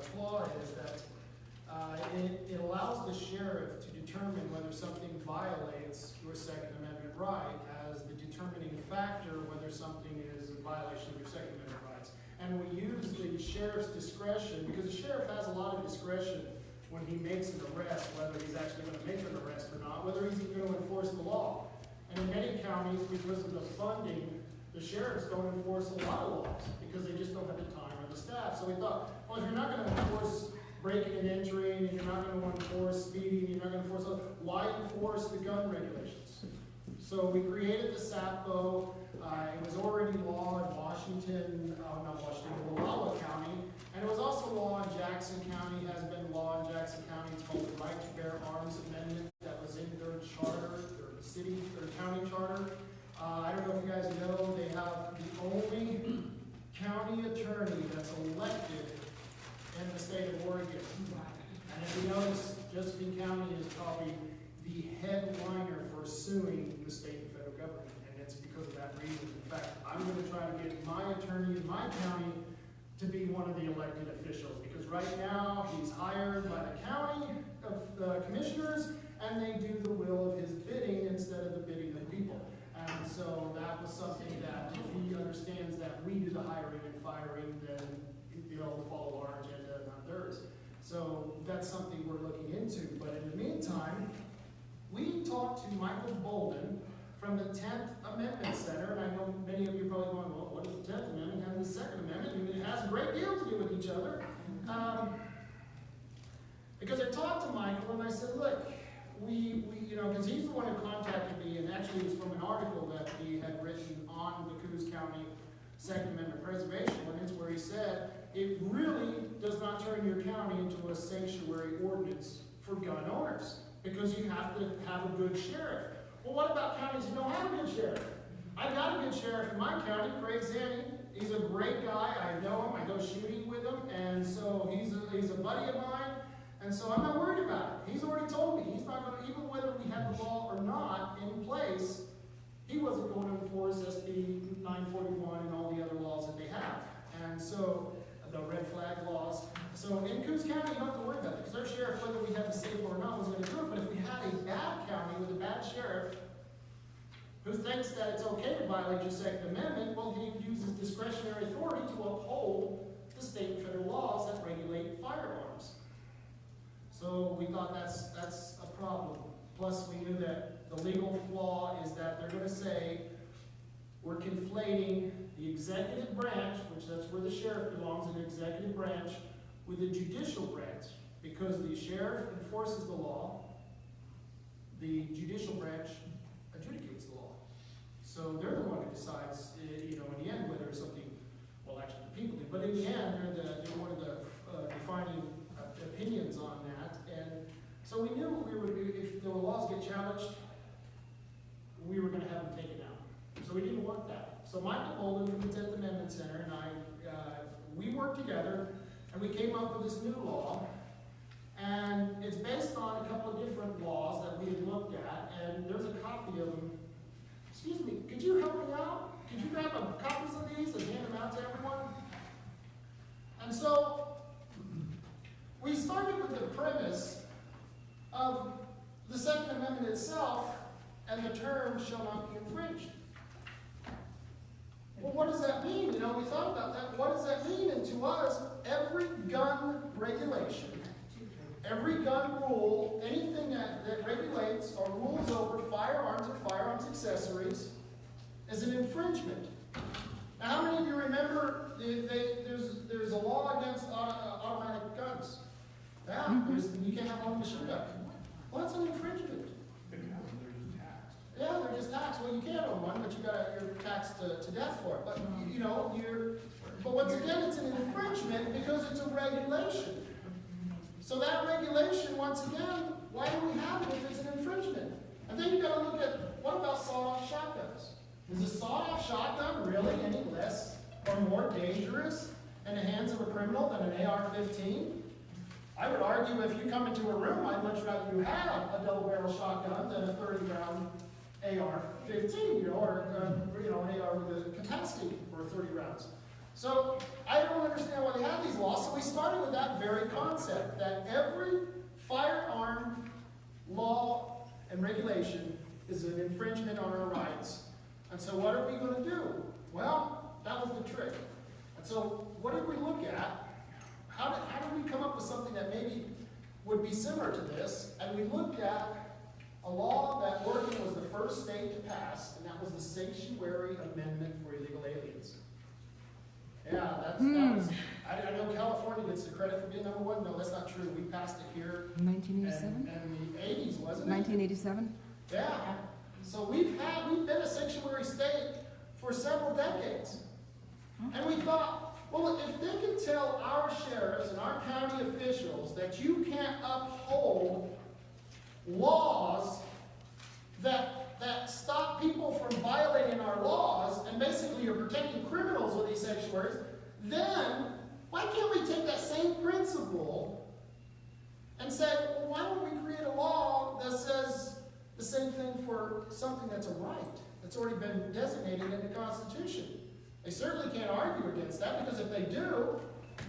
this law is that it allows the sheriff to determine whether something violates your Second Amendment right as the determining factor whether something is a violation of your Second Amendment rights. And we use the sheriff's discretion, because the sheriff has a lot of discretion when he makes an arrest, whether he's actually going to make an arrest or not, whether he's going to enforce the law. And in many counties, because of the funding, the sheriffs don't enforce a lot of laws because they just don't have the time or the staff. So we thought, well, if you're not going to enforce breaking and entering, and you're not going to enforce speeding, you're not going to enforce, why enforce the gun regulations? So we created the SASO. It was already law in Washington, not Washington, Wallowa County, and it was also law in Jackson County, has been law in Jackson County. It's called the Right to Bear Arms Amendment that was in their charter, their city, their county charter. I don't know if you guys know, they have the only county attorney that's elected in the state of Oregon. And if you notice, Josephine County is probably the headliner for suing the state and federal government. And it's because of that reason. In fact, I'm going to try to get my attorney in my county to be one of the elected officials. Because right now, he's hired by the county of the commissioners, and they do the will of his bidding instead of the bidding of the people. And so that was something that if he understands that we do the hiring and firing, then they'll follow our agenda, not theirs. So that's something we're looking into. But in the meantime, we talked to Michael Bolden from the 10th Amendment Center, and I know many of you are probably going, well, what is the 10th Amendment and the Second Amendment? And it has a great deal to do with each other. Because I talked to Michael and I said, look, because he's the one who contacted me, and actually it's from an article that he had written on the Coos County Second Amendment Preservation Ordinance, where he said it really does not turn your county into a sanctuary ordinance for gun owners, because you have to have a good sheriff. Well, what about counties who don't have a good sheriff? I got a good sheriff in my county, Craig Zanny. He's a great guy. I know him. I go shooting with him, and so he's a buddy of mine. And so I'm not worried about it. He's already told me he's not going to, even whether we have the law or not in place, he wasn't going to enforce SB 941 and all the other laws that they have. And so the red flag laws. So in Coos County, you don't have to worry about it, because our sheriff, whether we have a safe or not, was going to do it. But if we had a bad county with a bad sheriff who thinks that it's okay to violate your Second Amendment, well, he uses discretionary authority to uphold the state and federal laws that regulate firearms. So we thought that's a problem. Plus, we knew that the legal flaw is that they're going to say we're conflating the executive branch, which that's where the sheriff belongs, in the executive branch, with the judicial branch. Because the sheriff enforces the law, the judicial branch adjudicates the law. So they're the one who decides, in the end, whether it's something, well, actually the people do, but in the end, they're one of the defining opinions on that. And so we knew if the laws get challenged, we were going to have them taken out. So we didn't want that. So Michael Bolden from the 10th Amendment Center and I, we worked together, and we came up with this new law. And it's based on a couple of different laws that we had looked at, and there's a copy of them. Excuse me, could you help me out? Could you grab copies of these and hand them out to everyone? And so we started with the premise of the Second Amendment itself, and the term shall not be infringed. Well, what does that mean? We thought about that. What does that mean? And to us, every gun regulation, every gun rule, anything that regulates or rules over firearms or firearms accessories is an infringement. Now, how many of you remember there's a law against automatic guns? Yeah, you can't have one machine gun. Well, that's an infringement. Yeah, they're just taxed. Well, you can't own one, but you're taxed to death for it. But but once again, it's an infringement because it's a regulation. So that regulation, once again, why do we have it if it's an infringement? And then you've got to look at, what about sawed-off shotguns? Is a sawed-off shotgun really any less or more dangerous in the hands of a criminal than an AR-15? I would argue if you come into a room, I'd much rather you have a double-barrel shotgun than a 30-round AR-15, or an AR with a capacity for 30 rounds. So I don't understand why they have these laws. So we started with that very concept, that every firearm law and regulation is an infringement on our rights. And so what are we going to do? Well, that was the trick. And so what did we look at? How did we come up with something that maybe would be similar to this? And we looked at a law that Oregon was the first state to pass, and that was the Sanctuary Amendment for Illegal Aliens. Yeah, that was, I know California gets the credit for being number one. No, that's not true. We passed it here 1987? in the 80s, wasn't it? 1987? Yeah. So we've been a sanctuary state for several decades. And we thought, well, if they can tell our sheriffs and our county officials that you can't uphold laws that stop people from violating our laws, and basically you're protecting criminals with these sanctuaries, then why can't we take that same principle and say, well, why don't we create a law that says the same thing for something that's a right, that's already been designated in the Constitution? They certainly can't argue against that, because if they do,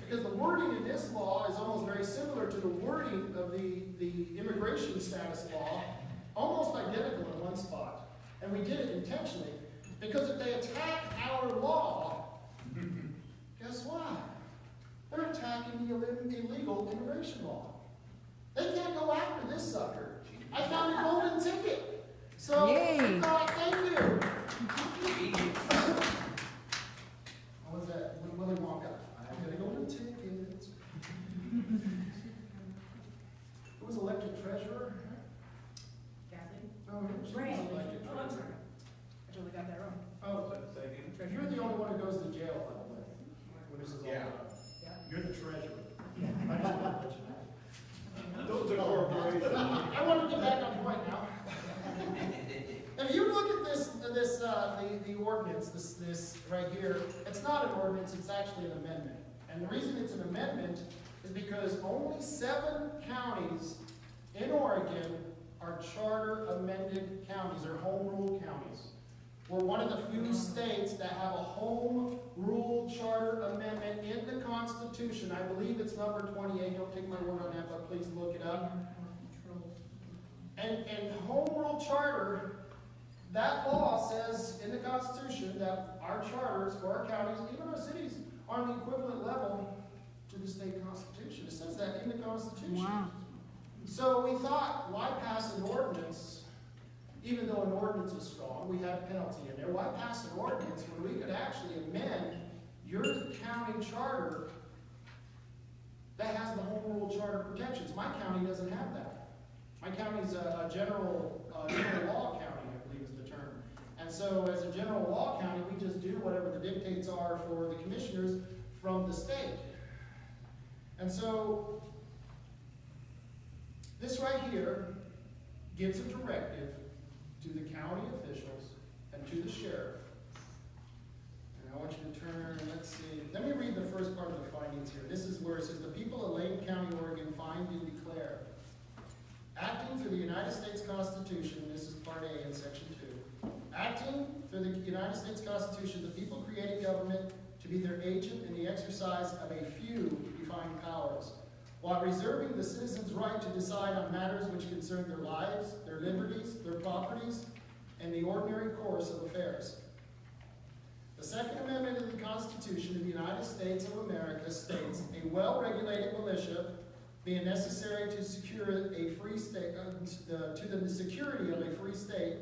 because the wording in this law is almost very similar to the wording of the immigration status law, almost identical in one spot. And we did it intentionally, because if they attack our law, guess what? They're attacking the illegal immigration law. They can't go after this sucker. I found a golden ticket. So, yay. Thank you. What was that? Willy Wonka. I'm going to go to tickets. Who was elected treasurer? Kathy? No, she was Ray. elected Oh, I'm treasurer. sorry. I totally got that wrong. Oh, you're the only one who goes to jail, by the way, when this is all done. Yeah. You're the treasurer. I just want to let you know. Those are corporations. I want to get back on point now. If you look at the ordinance, this right here, it's not an ordinance, it's actually an amendment. And the reason it's an amendment is because only 7 counties in Oregon are charter amended counties, or home rule counties. We're one of the few states that have a home rule charter amendment in the Constitution. I believe it's number 28. Don't take my word on that, but please look it up. And home rule charter, that law says in the Constitution that our charters for our counties, even our cities, are on the equivalent level to the state constitution. It says that in the Constitution. Wow. So we thought, why pass an ordinance, even though an ordinance is strong, we had a penalty in there. Why pass an ordinance when we could actually amend your county charter that has the home rule charter protections? My county doesn't have that. My county's a general law county, I believe is the term. And so as a general law county, we just do whatever the dictates are for the commissioners from the state. And so this right here gives a directive to the county officials and to the sheriff. And I want you to turn, let's see, let me read the first part of the findings here. This is where it says, the people of Lane County, Oregon find and declare, acting through the United States Constitution, this is part A in section 2, acting through the United States Constitution, the people creating government to be their agent in the exercise of a few defined powers, while reserving the citizens' right to decide on matters which concern their lives, their liberties, their properties, and the ordinary course of affairs. The Second Amendment of the Constitution of the United States of America states, a well-regulated militia being necessary to secure a free state, to the security of a free state,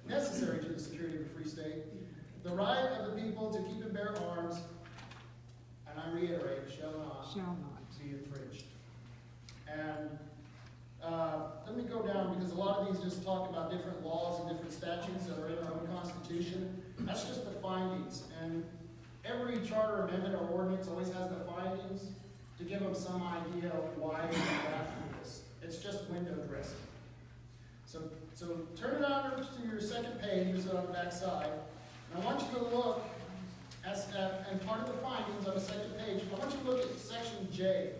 necessary to the security of a free state, the right of the people to keep and bear arms, and I reiterate, shall not be infringed. And let me go down, because a lot of these just talk about different laws and different statutes that are in our own Constitution. That's just the findings. And every charter amendment or ordinance always has the findings to give them some idea of why we go after this. It's just window dressing. So turn it on to your second page, just on the back side. And I want you to look and part of the findings on the second page, I want you to look at section J.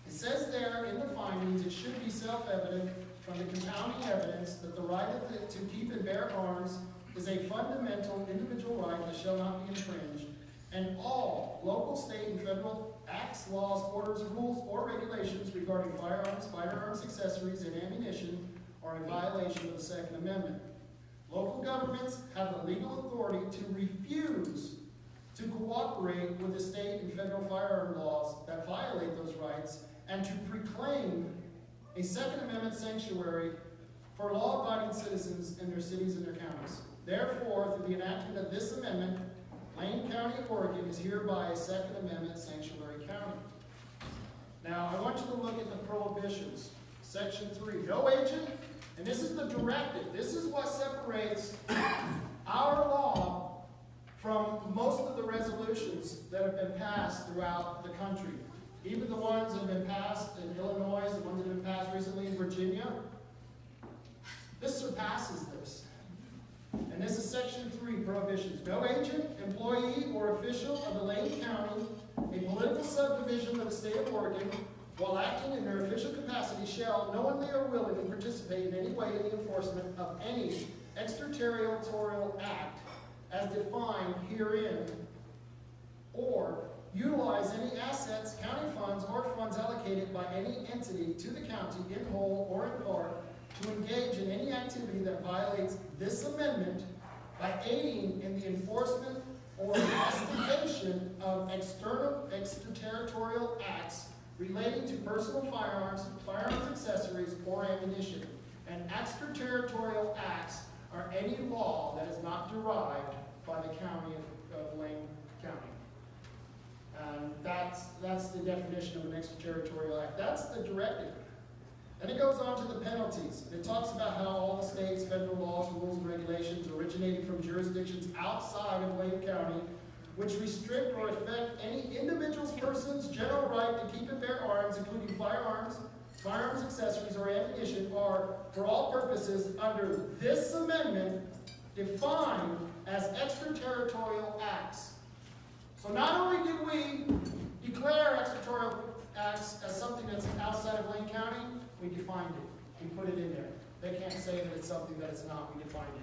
It says there in the findings, it should be self-evident from the compounding evidence that the right to keep and bear arms is a fundamental individual right that shall not be infringed, and all local, state, and federal acts, laws, orders, rules, or regulations regarding firearms, firearms accessories, and ammunition are in violation of the Second Amendment. Local governments have the legal authority to refuse to cooperate with the state and federal firearm laws that violate those rights and to proclaim a Second Amendment sanctuary for law-abiding citizens in their cities and their counties. Therefore, through the enactment of this amendment, Lane County, Oregon is hereby a Second Amendment sanctuary county. Now, I want you to look at the prohibitions. Section 3, no agent, and this is the directive. This is what separates our law from most of the resolutions that have been passed throughout the country. Even the ones that have been passed in Illinois, the ones that have been passed recently in Virginia, this surpasses this. And this is Section 3, prohibitions. No agent, employee, or official of the Lane County, a political subdivision of the state of Oregon, while acting in their official capacity, shall knowingly or willingly participate in any way in the enforcement of any extraterritorial act as defined herein, or utilize any assets, county funds, or funds allocated by any entity to the county in whole or in part to engage in any activity that violates this amendment by aiding in the enforcement or investigation of extraterritorial acts relating to personal firearms, firearms accessories, or ammunition. And extraterritorial acts are any law that is not derived by the county of Lane County. That's the definition of an extraterritorial act. That's the directive. And it goes on to the penalties. It talks about how all the states, federal laws, rules, and regulations originating from jurisdictions outside of Lane County, which restrict or affect any individual's person's general right to keep and bear arms, including firearms, firearms accessories, or ammunition, are, for all purposes, under this amendment, defined as extraterritorial acts. So not only did we declare extraterritorial acts as something that's outside of Lane County, we defined it. We put it in there. They can't say that it's something that it's not. We defined it.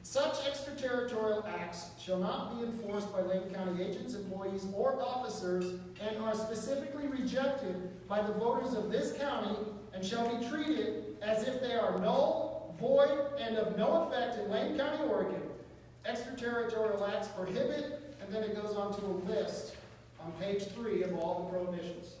Such extraterritorial acts shall not be enforced by Lane County agents, employees, or officers, and are specifically rejected by the voters of this county, and shall be treated as if they are null, void, and of no effect in Lane County, Oregon. Extraterritorial acts prohibit, and then it goes on to a list on page 3 of all the prohibitions.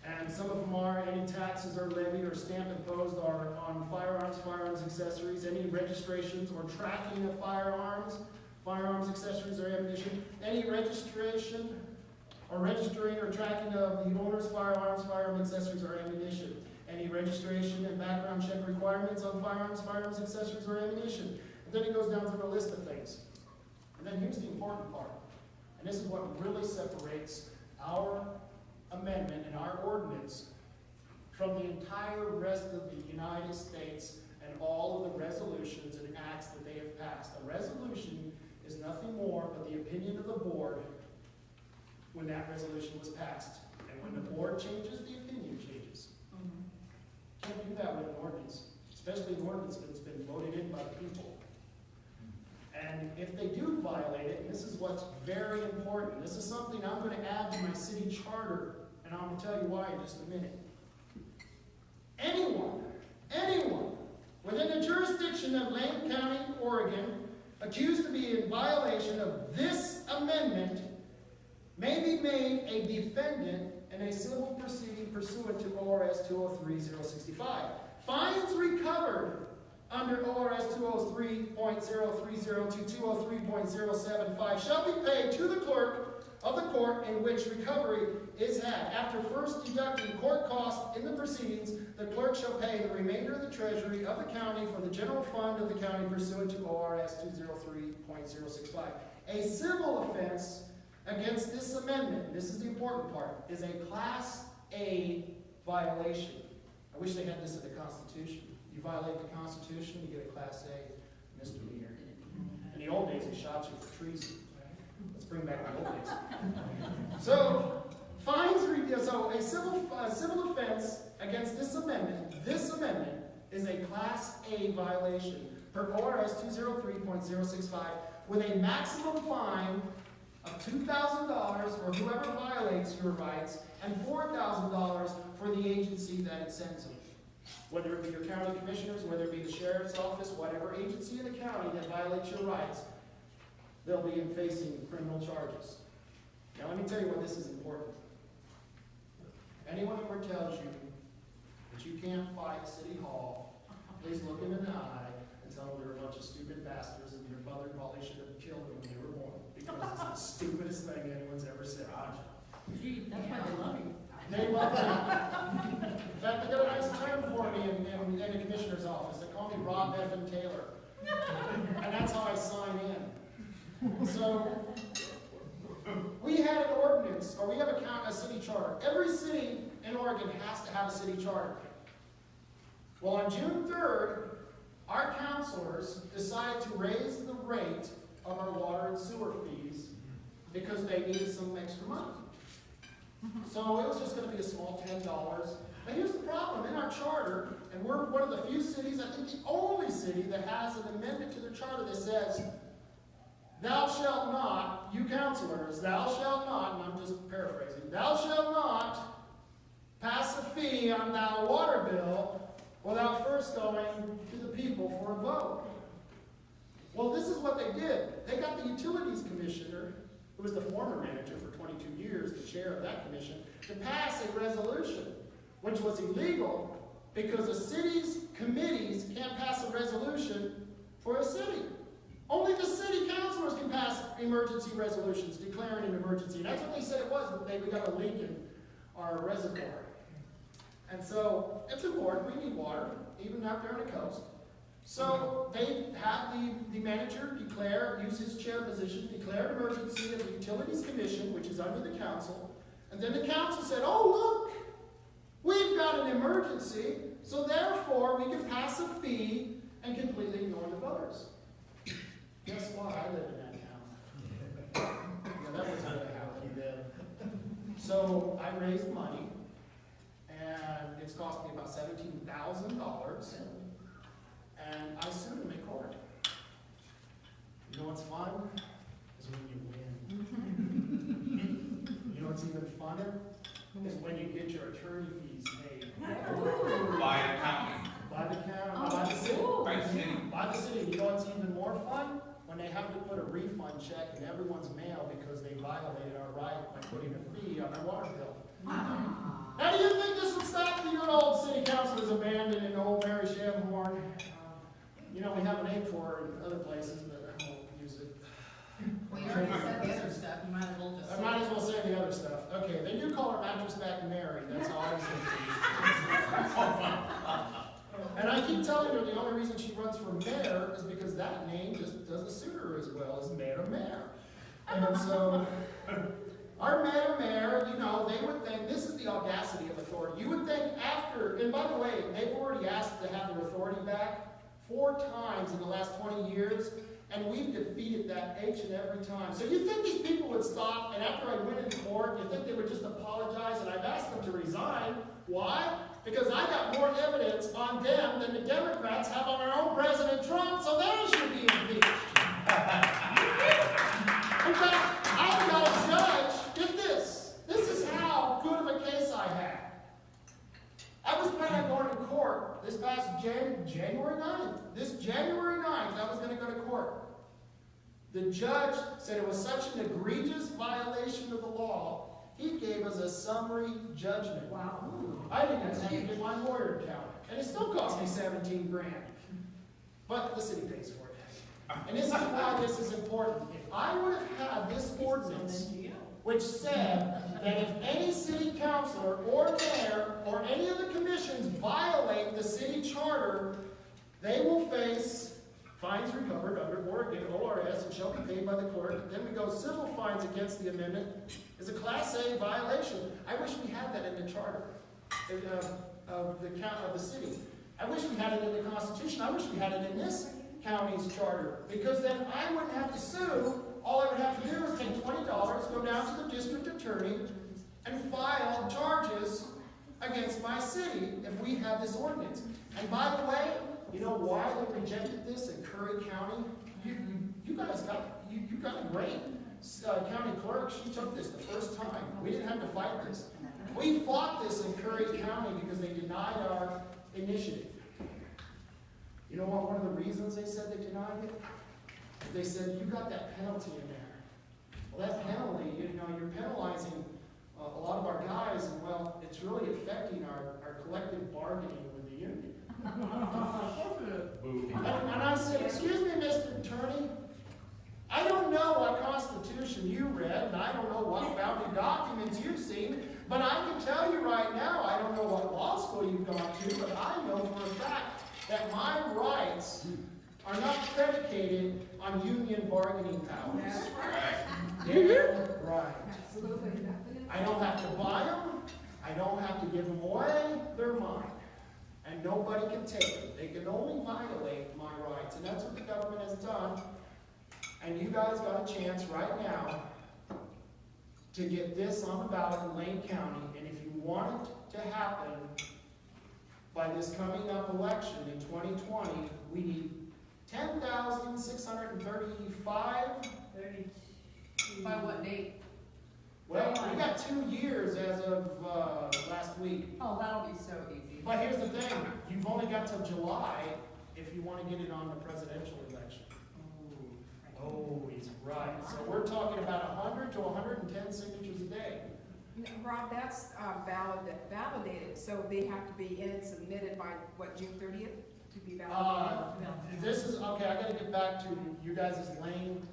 And some of them are any taxes are levied or stamp imposed are on firearms, firearms accessories, any registrations or tracking of firearms, firearms accessories or ammunition, any registration or registering or tracking of the owner's firearms, firearm accessories or ammunition, any registration and background check requirements on firearms, firearms accessories or ammunition. And then it goes down through a list of things. And then here's the important part. And this is what really separates our amendment and our ordinance from the entire rest of the United States and all of the resolutions and acts that they have passed. A resolution is nothing more but the opinion of the board when that resolution was passed. And when the board changes, the opinion changes. Can't do that with an ordinance, especially an ordinance that's been voted in by the people. And if they do violate it, and this is what's very important, this is something I'm going to add to my city charter, and I'm going to tell you why in just a minute. Anyone within the jurisdiction of Lane County, Oregon, accused to be in violation of this amendment may be made a defendant in a civil proceeding pursuant to ORS 203-065. Fines recovered under ORS 203.030 to 203.075 shall be paid to the clerk of the court in which recovery is had. After first deducting court costs in the proceedings, the clerk shall pay the remainder of the treasury of the county for the general fund of the county pursuant to ORS 203.065. A civil offense against this amendment, this is the important part, is a Class A violation. I wish they had this in the Constitution. You violate the Constitution, you get a Class A misdemeanor. In the old days, they shot you for treason. Let's bring back the old days. So, a civil offense against this amendment is a Class A violation. per ORS 203.065, with a maximum fine of $2,000 for whoever violates your rights and $4,000 for the agency that it sends them. Whether it be your county commissioners, whether it be the sheriff's office, whatever agency in the county that violates your rights, they'll be facing criminal charges. Now let me tell you why this is important. Anyone who ever tells you that you can't fight City Hall, please look him in the eye and tell them they're a bunch of stupid bastards and your mother probably should have killed them when they were born, because it's the stupidest thing anyone's ever said. Gee, that's why they love you. They love me. In fact, they got a nice term for me in the commissioner's office. They call me Rob F. Taylor. And that's how I sign in. So, we had an ordinance, or we have a city charter. Every city in Oregon has to have a city charter. Well, on June 3rd, our councilors decided to raise the rate of our water and sewer fees because they needed some extra money. So it was just going to be a small $10. Now here's the problem. In our charter, and we're one of the few cities, I think the only city that has an amendment to their charter that says, thou shalt not, you councilors, thou shalt not, and I'm just paraphrasing, thou shalt not pass a fee on thy water bill without first going to the people for a vote. Well, this is what they did. They got the utilities commissioner, who was the former manager for 22 years, the chair of that commission, to pass a resolution, which was illegal because a city's committees can't pass a resolution for a city. Only the city councilors can pass emergency resolutions declaring an emergency. And that's what they said it was, that we got a leak in our reservoir. And so it's important, we need water, even out there on the coast. So they had the manager use his chair position, declare an emergency of the Utilities Commission, which is under the council. And then the council said, oh look, we've got an emergency, so therefore we can pass a fee and completely ignore the voters. Guess what? I live in that town. Yeah, that wasn't going to happen then. So I raised money, and it's cost me about $17,000. And I sued him in court. You know what's fun? Is when you win. You know what's even funner? Is when you get your attorney fees paid. By the county. By the county, by the city. By the city. By the city. You know what's even more fun? When they have to put a refund check in everyone's mail because they violated our right by putting a fee on our water bill. Now do you think this would stop the good old city councilors abandoned in old Mary Shamhorn? You know, we have a name for her in other places, but I won't use it. Well, you already said the other stuff, you might as well just I say. might as well say the other stuff. Okay, they do call her Mattress Back Mary. That's how I was thinking. And I keep telling her the only reason she runs for mayor is because that name just doesn't suit her as well as mayor. And so, our mayor, you know, they would think, this is the audacity of authority. You would think after, and by the way, they've already asked to have their authority back 4 times in the last 20 years, and we've defeated that each and every time. So you think these people would stop, and after I went into court, you think they would just apologize, and I've asked them to resign. Why? Because I got more evidence on them than the Democrats have on our own President Trump, so they should be impeached. In fact, I've got a judge, get this. This is how good of a case I had. I was planning on going to court this past January 9th. This January 9th, I was going to go to court. The judge said it was such an egregious violation of the law, he gave us a summary judgment. Wow. I didn't even get my lawyer account. And it still cost me $17 grand. But the city pays for it. And this is why this is important. If I would have had this ordinance, which said that if any city councilor or mayor or any of the commissions violate the city charter, they will face fines recovered under Oregon ORS and shall be paid by the court. Then we go civil fines against the amendment is a Class A violation. I wish we had that in the charter of the city. I wish we had it in the Constitution. I wish we had it in this county's charter, because then I wouldn't have to sue. All I would have to do is take $20, go down to the district attorney, and file charges against my city if we had this ordinance. And by the way, You know why they rejected this in Curry County? You guys got a great county clerk. She took this the first time. We didn't have to fight this. We fought this in Curry County because they denied our initiative. You know what one of the reasons they said they denied it? They said, you got that penalty in there. Well, that penalty, you're penalizing a lot of our guys, and well, it's really affecting our collective bargaining with the union. And I said, excuse me, Mr. Attorney, I don't know what Constitution you read, and I don't know what founding documents you've seen, but I can tell you right now, I don't know what law school you've gone to, but I know for a fact that my rights are not predicated on union bargaining powers. That's Right. Yeah, right. Absolutely. I don't have to buy them. I don't have to give them away. They're mine. And nobody can take them. They can only violate my rights. And that's what the government has done. And you guys got a chance right now to get this on the ballot in Lane County. And if you want it to happen by this coming up election in 2020, we need 10,635. By what date? Well, we got 2 years as of last week. Oh, that'll be so easy. But here's the thing, you've only got till July if you want to get it on the presidential election. Oh, he's right. So we're talking about 100 to 110 signatures a day. No, Rob, that's validated, so they have to be in and submitted by, what, June 30th to be validated? This is, okay, I gotta get back to you guys' Lane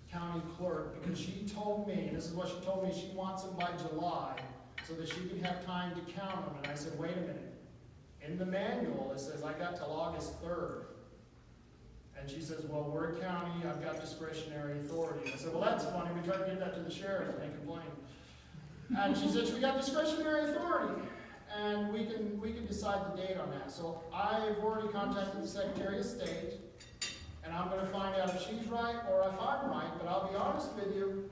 County clerk, because she told me, this is what she told me, she wants them by July, so that she can have time to count them. And I said, wait a minute. In the manual, it says I got till August 3rd. And she says, well, we're a county, I've got discretionary authority. I said, well, that's funny, we tried to give that to the sheriff, and they complained. And she said, we got discretionary authority, and we can decide the date on that. So I've already contacted the Secretary of State, and I'm gonna find out if she's right or if I'm right, but I'll be honest with you,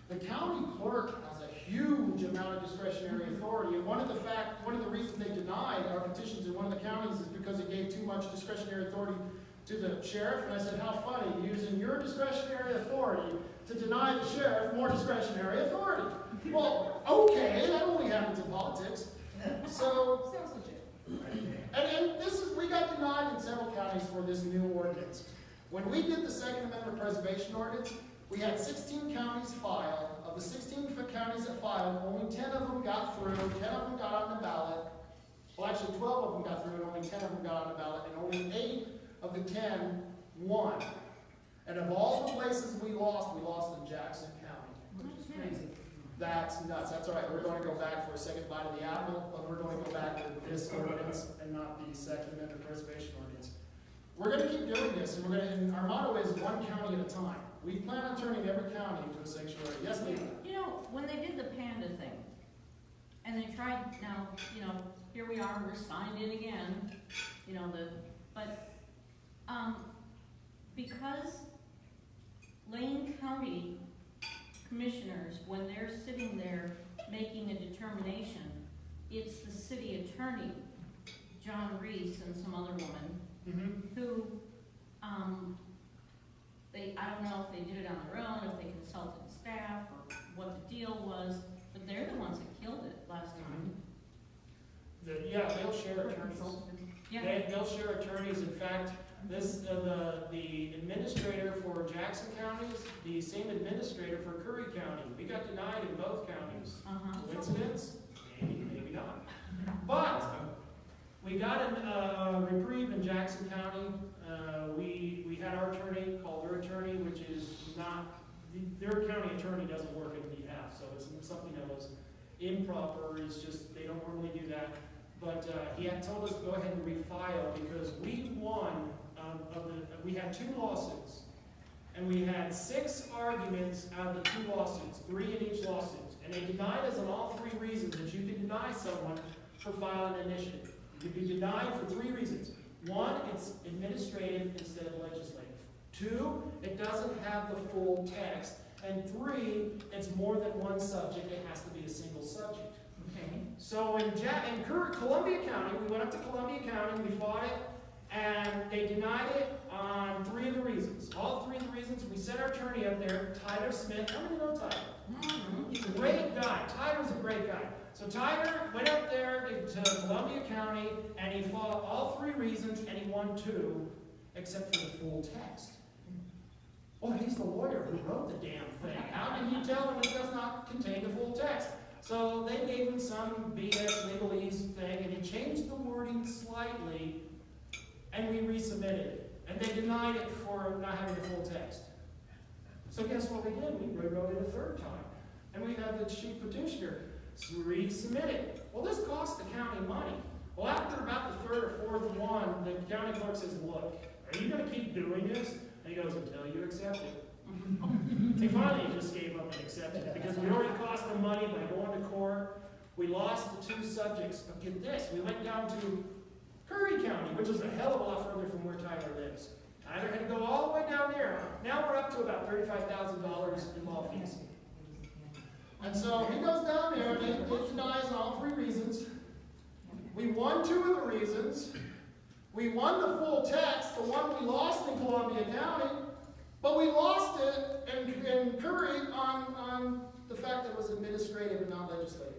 the county clerk has a huge amount of discretionary authority, and one of the reasons they denied our petitions in one of the counties is because it gave too much discretionary authority to the sheriff. And I said, how funny, using your discretionary authority to deny the sheriff more discretionary authority. Well, okay, that only happens in politics. So, Sounds legit. and we got denied in several counties for this new ordinance. When we did the Second Amendment Preservation Ordinance, we had 16 counties file. Of the 16 counties that filed, only 10 of them got through, 10 of them got on the ballot. Well, actually 12 of them got through, and only 10 of them got on the ballot, and only 8 of the 10 won. And of all the places we lost in Jackson County. Which is crazy. That's nuts. That's all right. We're going to go back for a second bite of the apple, but we're going to go back to this ordinance and not the Second Amendment Preservation Ordinance. We're going to keep doing this, and our motto is one county at a time. We plan on turning every county into a sanctuary. Yes, Lisa? You know, when they did the panda thing, and they tried, now, here we are, we're signed in again, because Lane County commissioners, when they're sitting there making a determination, it's the city attorney, John Reese, and some other woman, who, I don't know if they did it on their own, if they consulted staff, or what the deal was, but they're the ones that killed it last time. Yeah, they'll share attorneys. Yeah. They'll share attorneys. In fact, the administrator for Jackson County is the same administrator for Curry County. We got denied in both counties. Coincidence? Maybe, maybe not. But we got a reprieve in Jackson County. We had our attorney call their attorney, which is not, their county attorney doesn't work on behalf, so it's something that was improper. It's just, they don't normally do that. But he had told us to go ahead and refile because we won, we had 2 lawsuits. And we had 6 arguments out of the 2 lawsuits, 3 in each lawsuit. And they denied us on all 3 reasons that you can deny someone for filing an initiative. You can be denied for 3 reasons. 1, it's administrative instead of legislative. 2, it doesn't have the full text. And 3, it's more than one subject. It has to be a single subject. Okay. So in Columbia County, we went up to Columbia County, we fought it, And they denied it on 3 of the reasons. All 3 of the reasons, we sent our attorney up there, Tyler Smith. How many know Tyler? He's a great guy. Tyler's a great guy. So Tyler went up there to Columbia County, and he fought all 3 reasons, and he won 2, except for the full text. Well, he's the lawyer who wrote the damn thing. How can he tell him it does not contain the full text? So they gave him some BS legalese thing, and he changed the wording slightly, and we resubmitted it. And they denied it for not having the full text. So guess what we did? We rewrote it a 3rd time. And we had the chief petitioner resubmit it. Well, this cost the county money. Well, after about the 3rd or 4th one, the county clerk says, look, are you going to keep doing this? And he goes, until you accept it. He finally just gave up and accepted it because we already cost them money by going to court. We lost the 2 subjects. But get this, we went down to Curry County, which is a hell of a lot further from where Tyler lives. Tyler had to go all the way down there. Now we're up to about $35,000 in law fees. And so he goes down there and he denies all 3 reasons. We won 2 of the reasons. We won the full text, the one we lost in Columbia County, but we lost it in Curry on the fact that it was administrative and not legislative.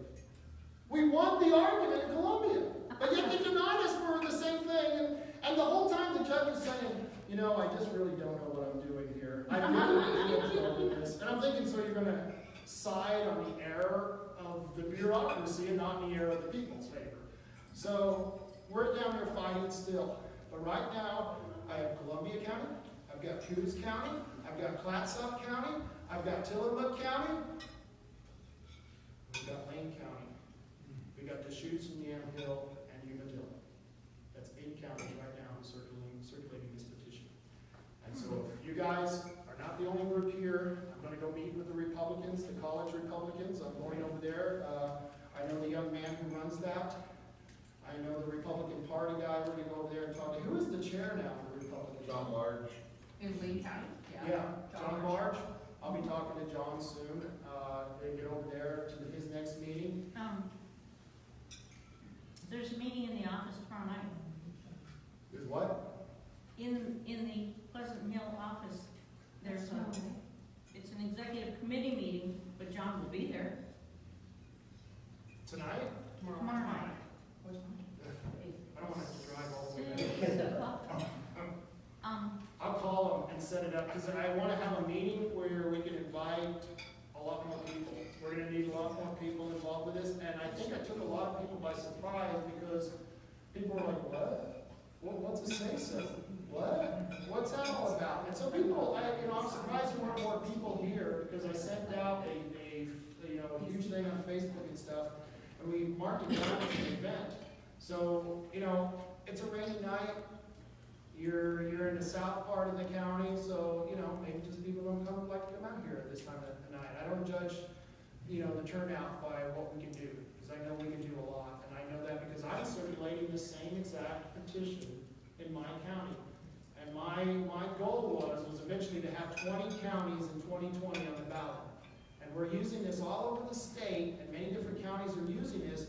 We won the argument in Columbia, but yet they denied us for the same thing. And the whole time the judge is saying, you know, I just really don't know what I'm doing here. I really don't know this. And I'm thinking, so you're going to side on the error of the bureaucracy and not in the error of the people's favor. So we're down there fighting still. But right now, I have Columbia County, I've got Coos County, I've got Clatsop County, I've got Tillamook County, we've got Lane County, we got Deschutes and Yamhill and Umatilla. That's 8 counties right now circulating this petition. And so if you guys are not the only group here, I'm going to go meet with the Republicans, the college Republicans. I'm going over there. I know the young man who runs that. I know the Republican Party guy. We're going to go over there and talk to. Who is the chair now for the Republican? John Large. In Lee County? Yeah, John March. I'll be talking to John soon. They get over there to his next meeting. There's a meeting in the office tomorrow night. Is what? In the Pleasant Hill office, there's it's an executive committee meeting, but John will be there Tonight? tomorrow night. I don't want to have to drive all the way back. 6 o'clock. I'll call them and set it up, because I want to have a meeting where we can invite a lot more people. We're going to need a lot more people involved with this, and I think I took a lot of people by surprise, because people were like, what's a SASO? What? What's that all about? And so people, I'm surprised there weren't more people here, because I sent out a huge thing on Facebook and stuff, and we marked it down as an event. So, it's a rainy night. You're in the south part of the county, so, maybe just people don't come out here at this time of the night. I don't judge, the turnout by what we can do, because I know we can do a lot. And I know that because I'm circulating the same exact petition in my county. And my goal was eventually to have 20 counties in 2020 on the ballot. And we're using this all over the state, and many different counties are using this.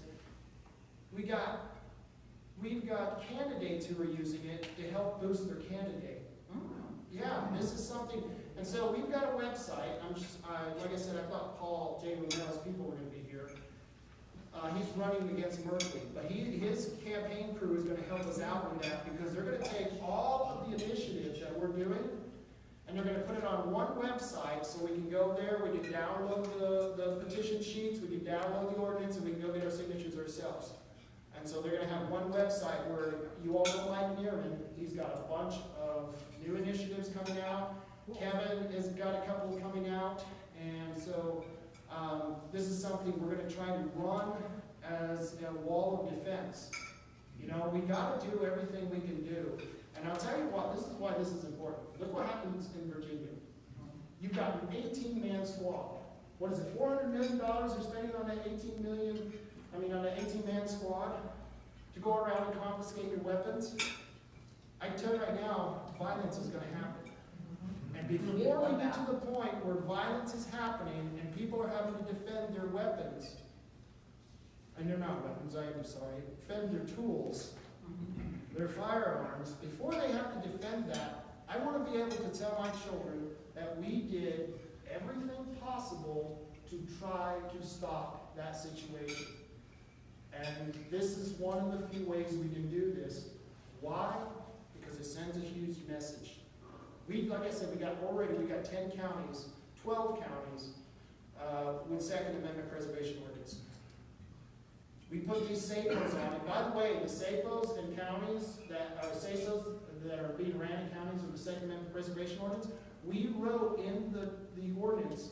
We've got candidates who are using it to help boost their candidate. Yeah, this is something, and so we've got a website. Like I said, I thought Paul J. Romero's people were going to be here. He's running against Merkley, but his campaign crew is going to help us out with that, because they're going to take all of the initiatives that we're doing, and they're going to put it on one website, so we can go there, we can download the petition sheets, we can download the ordinance, and we can go get our signatures ourselves. And so they're going to have one website where you all know Mike Neerman. He's got a bunch of new initiatives coming out. Kevin has got a couple coming out. And so this is something we're going to try to run as a wall of defense. We got to do everything we can do. And I'll tell you what, this is why this is important. Look what happens in Virginia. You've got an 18-man squad. What is it, $400 million they're spending on that 18-man squad to go around and confiscate your weapons? I can tell you right now, violence is going to happen. And before we get to the point where violence is happening and people are having to defend their weapons, and they're not weapons, I am sorry, defend their tools, their firearms, before they have to defend that, I want to be able to tell my children that we did everything possible to try to stop that situation. And this is one of the few ways we can do this. Why? Because it sends a huge message. Like I said, we got 10 counties, 12 counties with Second Amendment preservation ordinance. We put these SASOs on, and by the way, the SASOs in counties that are SASOs that are being ran in counties with the Second Amendment preservation ordinance, we wrote in the ordinance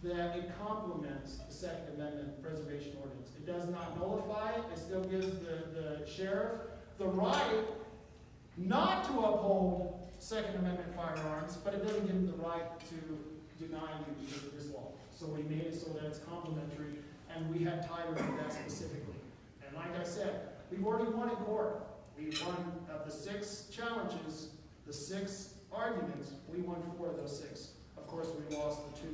that it complements the Second Amendment preservation ordinance. It does not nullify it. It still gives the sheriff the right not to uphold Second Amendment firearms, but it doesn't give them the right to deny you because of this law. So we made it so that it's complementary, and we had Tyler do that specifically. And like I said, we've already won in court. We won of the 6 challenges, the 6 arguments, we won 4 of those 6. Of course, we lost the 2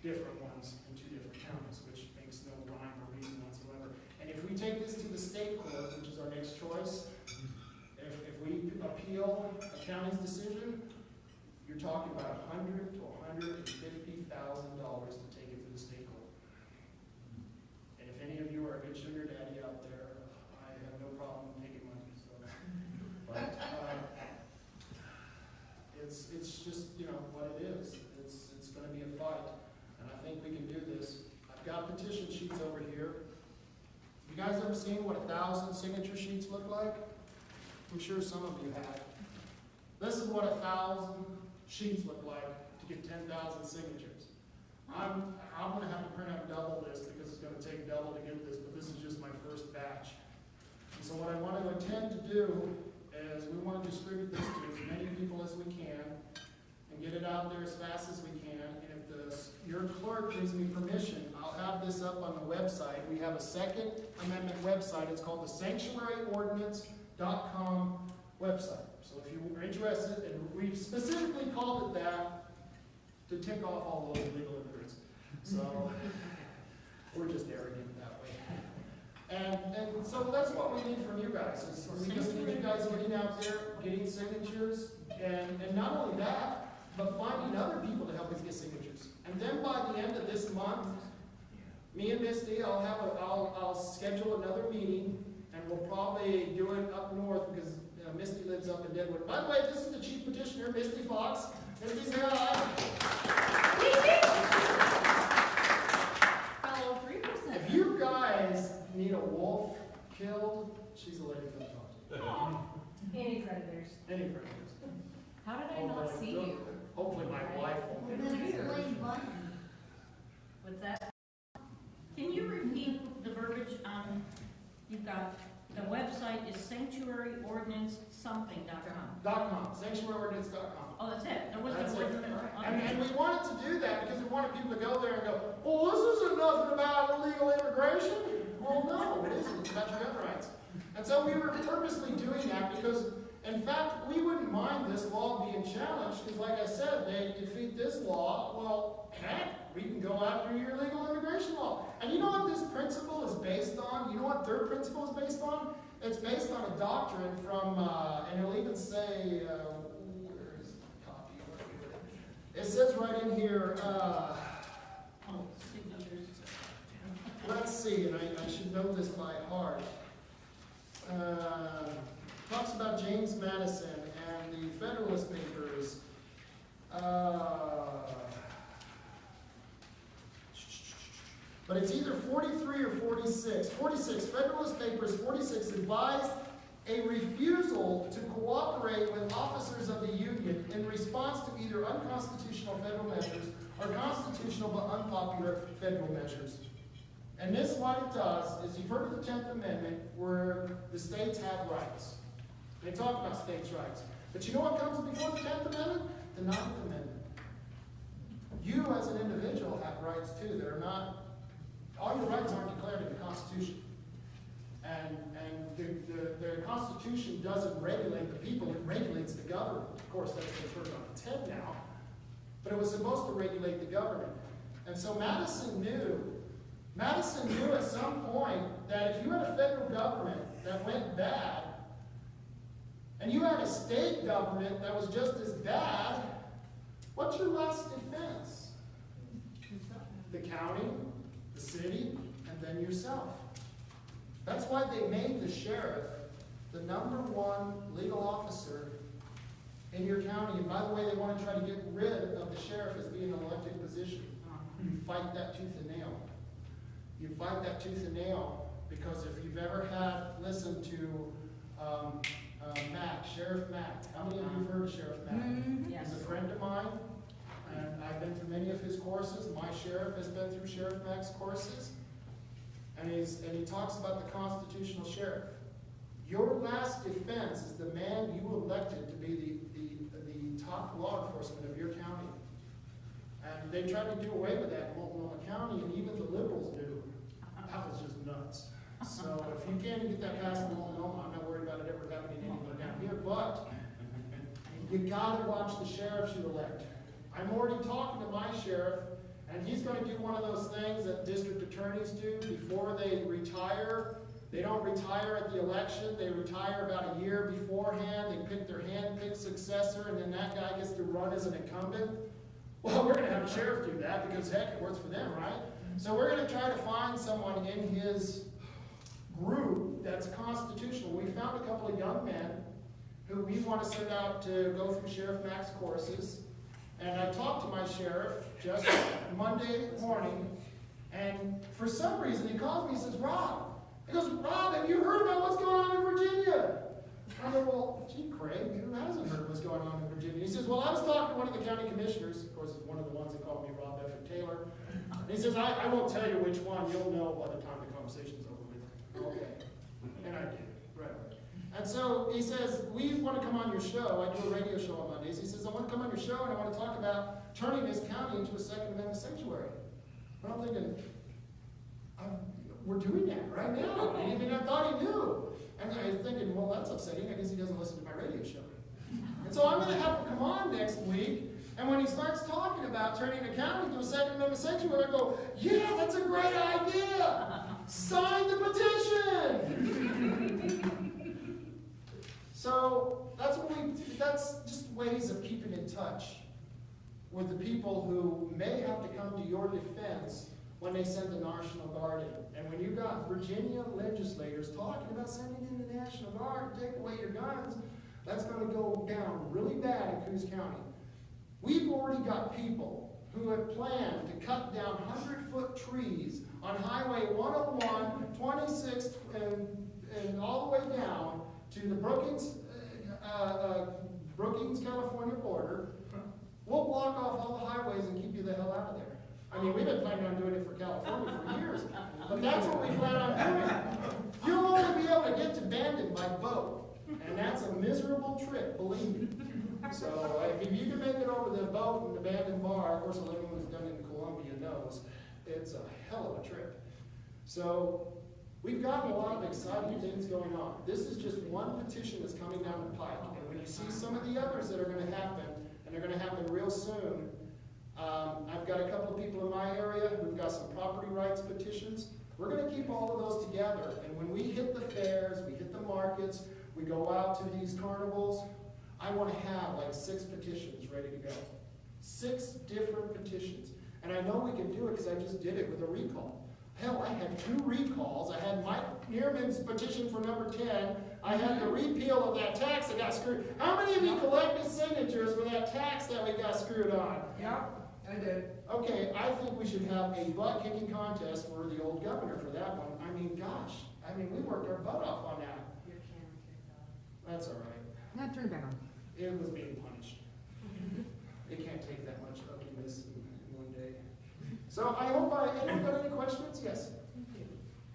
different ones in 2 different counties, which makes no rhyme or reason whatsoever. And if we take this to the state court, which is our next choice, if we appeal a county's decision, you're talking about $100,000 to $150,000 to take it to the state court. And if any of you are a good sugar daddy out there, I have no problem taking money. So, but it's just what it is. It's going to be a fight, and I think we can do this. I've got petition sheets over here. You guys ever seen what 1,000 signature sheets look like? I'm sure some of you have. This is what 1,000 sheets look like to get 10,000 signatures. I'm going to have to print out double this because it's going to take double to get this, but this is just my first batch. And so what I want to intend to do is we want to distribute this to as many people as we can and get it out there as fast as we can. And if your clerk gives me permission, I'll have this up on the website. We have a Second Amendment website. It's called the sanctuaryordinance.com website. So if you are interested, and we specifically called it that to tick off all those illegal immigrants. So we're just arrogant that way. And so that's what we need from you guys. We just need you guys getting out there, getting signatures, and not only that, but finding other people to help us get signatures. And then by the end of this month, me and Misty, I'll schedule another meeting, and we'll probably do it up north because Misty lives up in Deadwood. By the way, this is the chief petitioner, Misty Fox. Misty, say hi. Fellow 3%. If you guys need a wolf killed, she's the lady to talk to. Any predators? Any predators. How did I not see you? Hopefully my wife won't be here. What's that? Can you repeat the verbiage on, you've got, the website is sanctuaryordinancesomething.com. Sanctuaryordinance.com. Oh, that's it? There wasn't That's a word it. in there? And we wanted to do that because we wanted people to go there and go, well, this isn't nothing about illegal immigration. Well, no, it isn't. It's about your gun rights. And so we were purposely doing that because, in fact, we wouldn't mind this law being challenged because, like I said, they defeat this law. Well, heck, we can go after your illegal immigration law. And you know what this principle is based on? You know what their principle is based on? It's based on a doctrine from, and it'll even say, where is the copy? It says right in here, Signatures. let's see, and I should know this by heart. Talks about James Madison and the Federalist Papers. But it's either 43 or 46. 46, Federalist Papers 46 advised a refusal to cooperate with officers of the Union in response to either unconstitutional federal measures or constitutional but unpopular federal measures. And this, what it does, is you've heard of the 10th Amendment, where the states have rights. They talk about states' rights. But you know what comes before the 10th Amendment? The 9th Amendment. You, as an individual, have rights too. They're not, all your rights aren't declared in the Constitution. And the Constitution doesn't regulate the people, it regulates the government. Of course, that's been turned on its head now. But it was supposed to regulate the government. And so Madison knew at some point that if you had a federal government that went bad, and you had a state government that was just as bad, what's your last defense? The county, the city, and then yourself. That's why they made the sheriff the #1 legal officer in your county. And by the way, they want to try to get rid of the sheriff as being an elected position. You fight that tooth and nail. You fight that tooth and nail, because if you've ever listened to Mac, Sheriff Mac, how many of you have heard of Sheriff Mac? Yes. He's a friend of mine, and I've been through many of his courses. My sheriff has been through Sheriff Mac's courses, and he talks about the constitutional sheriff. Your last defense is the man you elected to be the top law enforcement of your county. And they tried to do away with that in Multnomah County, and even the liberals knew. That was just nuts. So if you can't get that passed in Multnomah, I'm not worried about it ever happening anywhere down here, but you gotta watch the sheriffs you elect. I'm already talking to my sheriff, and he's gonna do one of those things that district attorneys do before they retire. They don't retire at the election, they retire about a year beforehand, they pick their hand-picked successor, and then that guy gets to run as an incumbent. Well, we're gonna have a sheriff do that, because heck, it works for them, right? So we're gonna try to find someone in his group that's constitutional. We found a couple of young men who we want to send out to go through Sheriff Mac's courses. And I talked to my sheriff just Monday morning, and for some reason he calls me and says, Rob, he goes, Rob, have you heard about what's going on in Virginia? I go, well, gee, Craig, who hasn't heard what's going on in Virginia? He says, well, I was talking to one of the county commissioners, of course, one of the ones that called me Rob F. Taylor. And he says, I won't tell you which one, you'll know by the time the conversation's over with. Okay. And I did, right away. And so he says, we want to come on your show. I do a radio show on Mondays. He says, I want to come on your show and I want to talk about turning this county into a Second Amendment sanctuary. And I'm thinking, we're doing that right now. I mean, I thought he knew. And I was thinking, well, that's upsetting. I guess he doesn't listen to my radio show. And so I'm going to have him come on next week. And when he starts talking about turning the county into a Second Amendment sanctuary, I go, yeah, that's a great idea. Sign the petition. So that's just ways of keeping in touch with the people who may have to come to your defense when they send the National Guard in. And when you got Virginia legislators talking about sending in the National Guard to take away your guns, that's going to go down really bad in Coos County. We've already got people who have planned to cut down 100-foot trees on Highway 101, 26, and all the way down to the Brookings, California border. We'll block off all the highways and keep you the hell out of there. I mean, we've been planning on doing it for California for years, but that's what we plan on doing. You'll only be able to get to Bandon by boat, and that's a miserable trip, believe me. So if you can make it over the boat and the Bandon bar, of course, anyone who's done it in Columbia knows, it's a hell of a trip. So we've gotten a lot of exciting things going on. This is just one petition that's coming down the pike, and when you see some of the others that are going to happen, and they're going to happen real soon, I've got a couple of people in my area who've got some property rights petitions. We're going to keep all of those together, and when we hit the fairs, we hit the markets, we go out to these carnivals, I want to have like 6 petitions ready to go. 6 different petitions. And I know we can do it because I just did it with a recall. Hell, I had 2 recalls. I had Mike Neerman's petition for number 10. I had the repeal of that tax that got screwed. How many of you collected signatures for that tax that we got screwed on? Yeah, I did. Okay, I think we should have a butt-kicking contest for the old governor for that one. I mean, gosh. I mean, we worked our butt off on that. That's all right. Yeah, turn it back on. It was being punished. It can't take that much ugliness in one day. So I hope anyone got any questions? Yes? Thank you.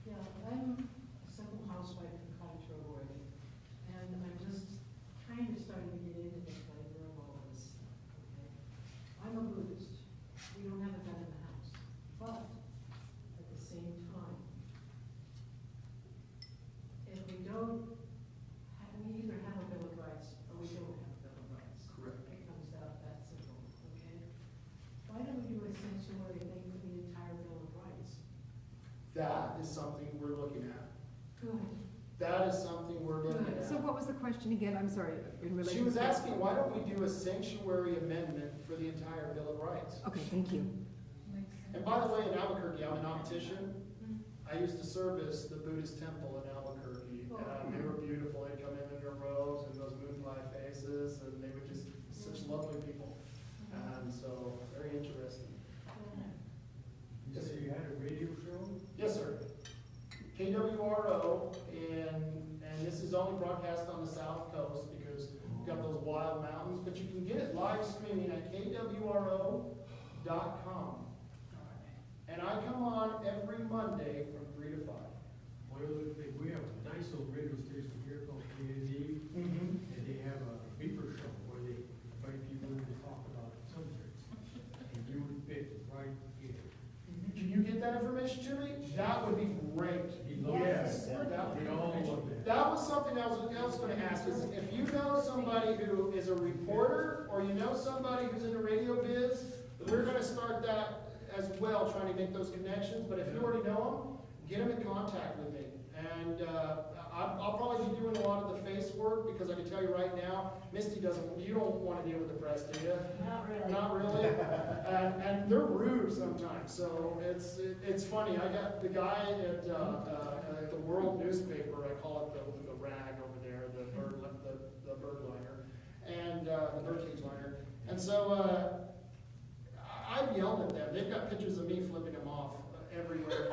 Yeah, I'm a simple housewife in Culture, Oregon, and I'm just trying to start to get into the flavor of all this. Okay, I'm a Buddhist. We don't have a gun in the house, but at the same time, if we don't, we either have a Bill of Rights or we don't have a Bill of Rights. Correct. It comes out that simple. Okay. Why don't we do a sanctuary thing for the entire Bill of Rights? That is something we're looking at. Good. that is something we're looking at. So what was the question again? I'm sorry, in relation She was to- asking, why don't we do a sanctuary amendment for the entire Bill of Rights? Okay, thank you. And by the way, in Albuquerque, I'm an optician. I used to service the Buddhist temple in Albuquerque. They were beautiful. They'd come in their robes and those moon pie faces, and they were just such lovely people. And so, very interesting. You said you had a radio show? Yes, sir. KWRO, and this is only broadcast on the South Coast because we've got those wild mountains, but you can get it live streaming at kwro.com. And I come on every Monday from 3 to 5. Well, we have a nice little radio station here called KND, Mm-hmm. and they have a beeper show where they invite people in to talk about subjects. And you would fit right here. Can you get that information to me? That would be great. He loves Yes. that. That would We be all great. love that. That was something I was gonna ask, is if you know somebody who is a reporter, or you know somebody who's in the radio biz, we're gonna start that as well, trying to make those connections, but if you already know them, get them in contact with me. And, I'll probably be doing a lot of the face work, because I can tell you right now, Misty you don't wanna deal with the press, do you? Not really. Not really. And they're rude sometimes, so it's funny. I got the guy at the World newspaper, I call it the rag over there, the bird liner, and the birdcage liner. And so I've yelled at them. They've got pictures of me flipping them off everywhere.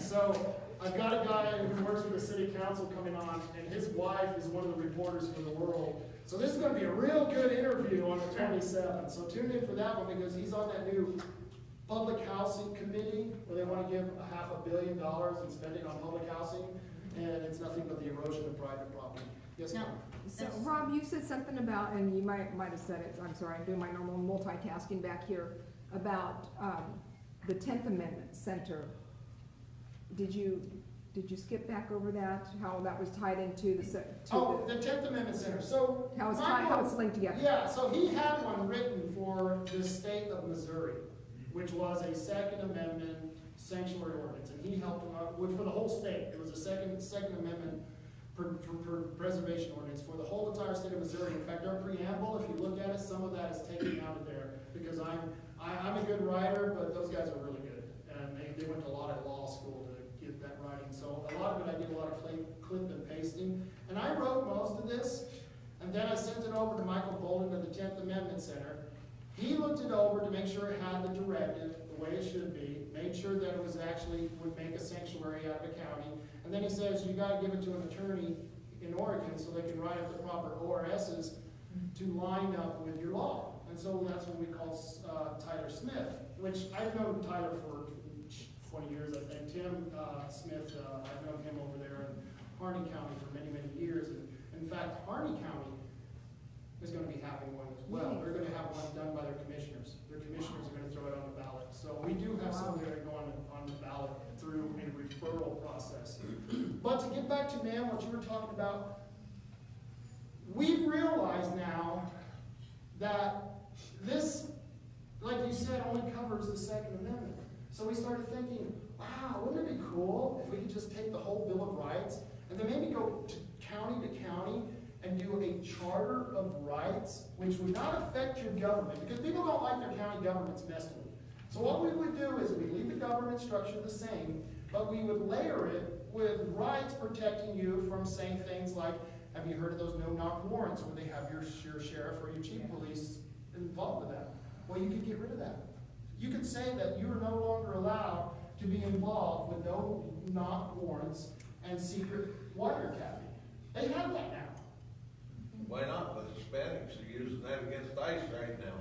So I've got a guy who works for the city council coming on, and his wife is one of the reporters for the World. So this is going to be a real good interview on the 27th. So tune in for that one, because he's on that new public housing committee where they want to give $500 million in spending on public housing, and it's nothing but the erosion of private property. Yes, ma'am. So, Rob, you said something about, and you might have said it, I'm sorry, I'm doing my normal multitasking back here, about the 10th Amendment Center. Did you skip back over that, how that was tied into the 10th Amendment Center. So how it's Michael- how it's linked together? Yeah, so he had one written for the state of Missouri, which was a Second Amendment sanctuary ordinance, and he helped him out for the whole state. It was a Second Amendment preservation ordinance for the whole entire state of Missouri. In fact, our preamble, if you look at it, some of that is taken out of there, because I'm a good writer, but those guys are really good, and they went to a lot of law school to get that writing. So a lot of it, I did a lot of clip and pasting, and I wrote most of this, and then I sent it over to Michael Bolden of the 10th Amendment Center. He looked it over to make sure it had the directive the way it should be, made sure that it was actually would make a sanctuary out of a county, and then he says you got to give it to an attorney in Oregon so they can write up the proper ORSs to line up with your law. And so that's what we call Tyler Smith, which I've known Tyler for 20 years, I think. Tim Smith, I've known him over there in Harney County for many, many years. And in fact, Harney County is going to be having one as well. They're going to have one done by their commissioners. Their commissioners are going to throw it on the ballot. So we do have some that are going on the ballot through a referral process. But to get back to, ma'am, what you were talking about, we've realized now that this, like you said, only covers the Second Amendment. So we started thinking, wow, wouldn't it be cool if we could just take the whole Bill of Rights and then maybe go to county and do a charter of rights, which would not affect your government, because people don't like their county governments messed with. So what we would do is we leave the government structure the same, but we would layer it with rights protecting you from saying things like, have you heard of those no-knock warrants where they have your sheriff or your chief of police involved with that? Well, you could get rid of that. You could say that you are no longer allowed to be involved with no-knock warrants and secret wiretapping. They have that now. Why not? The Hispanics are using that against ICE right now.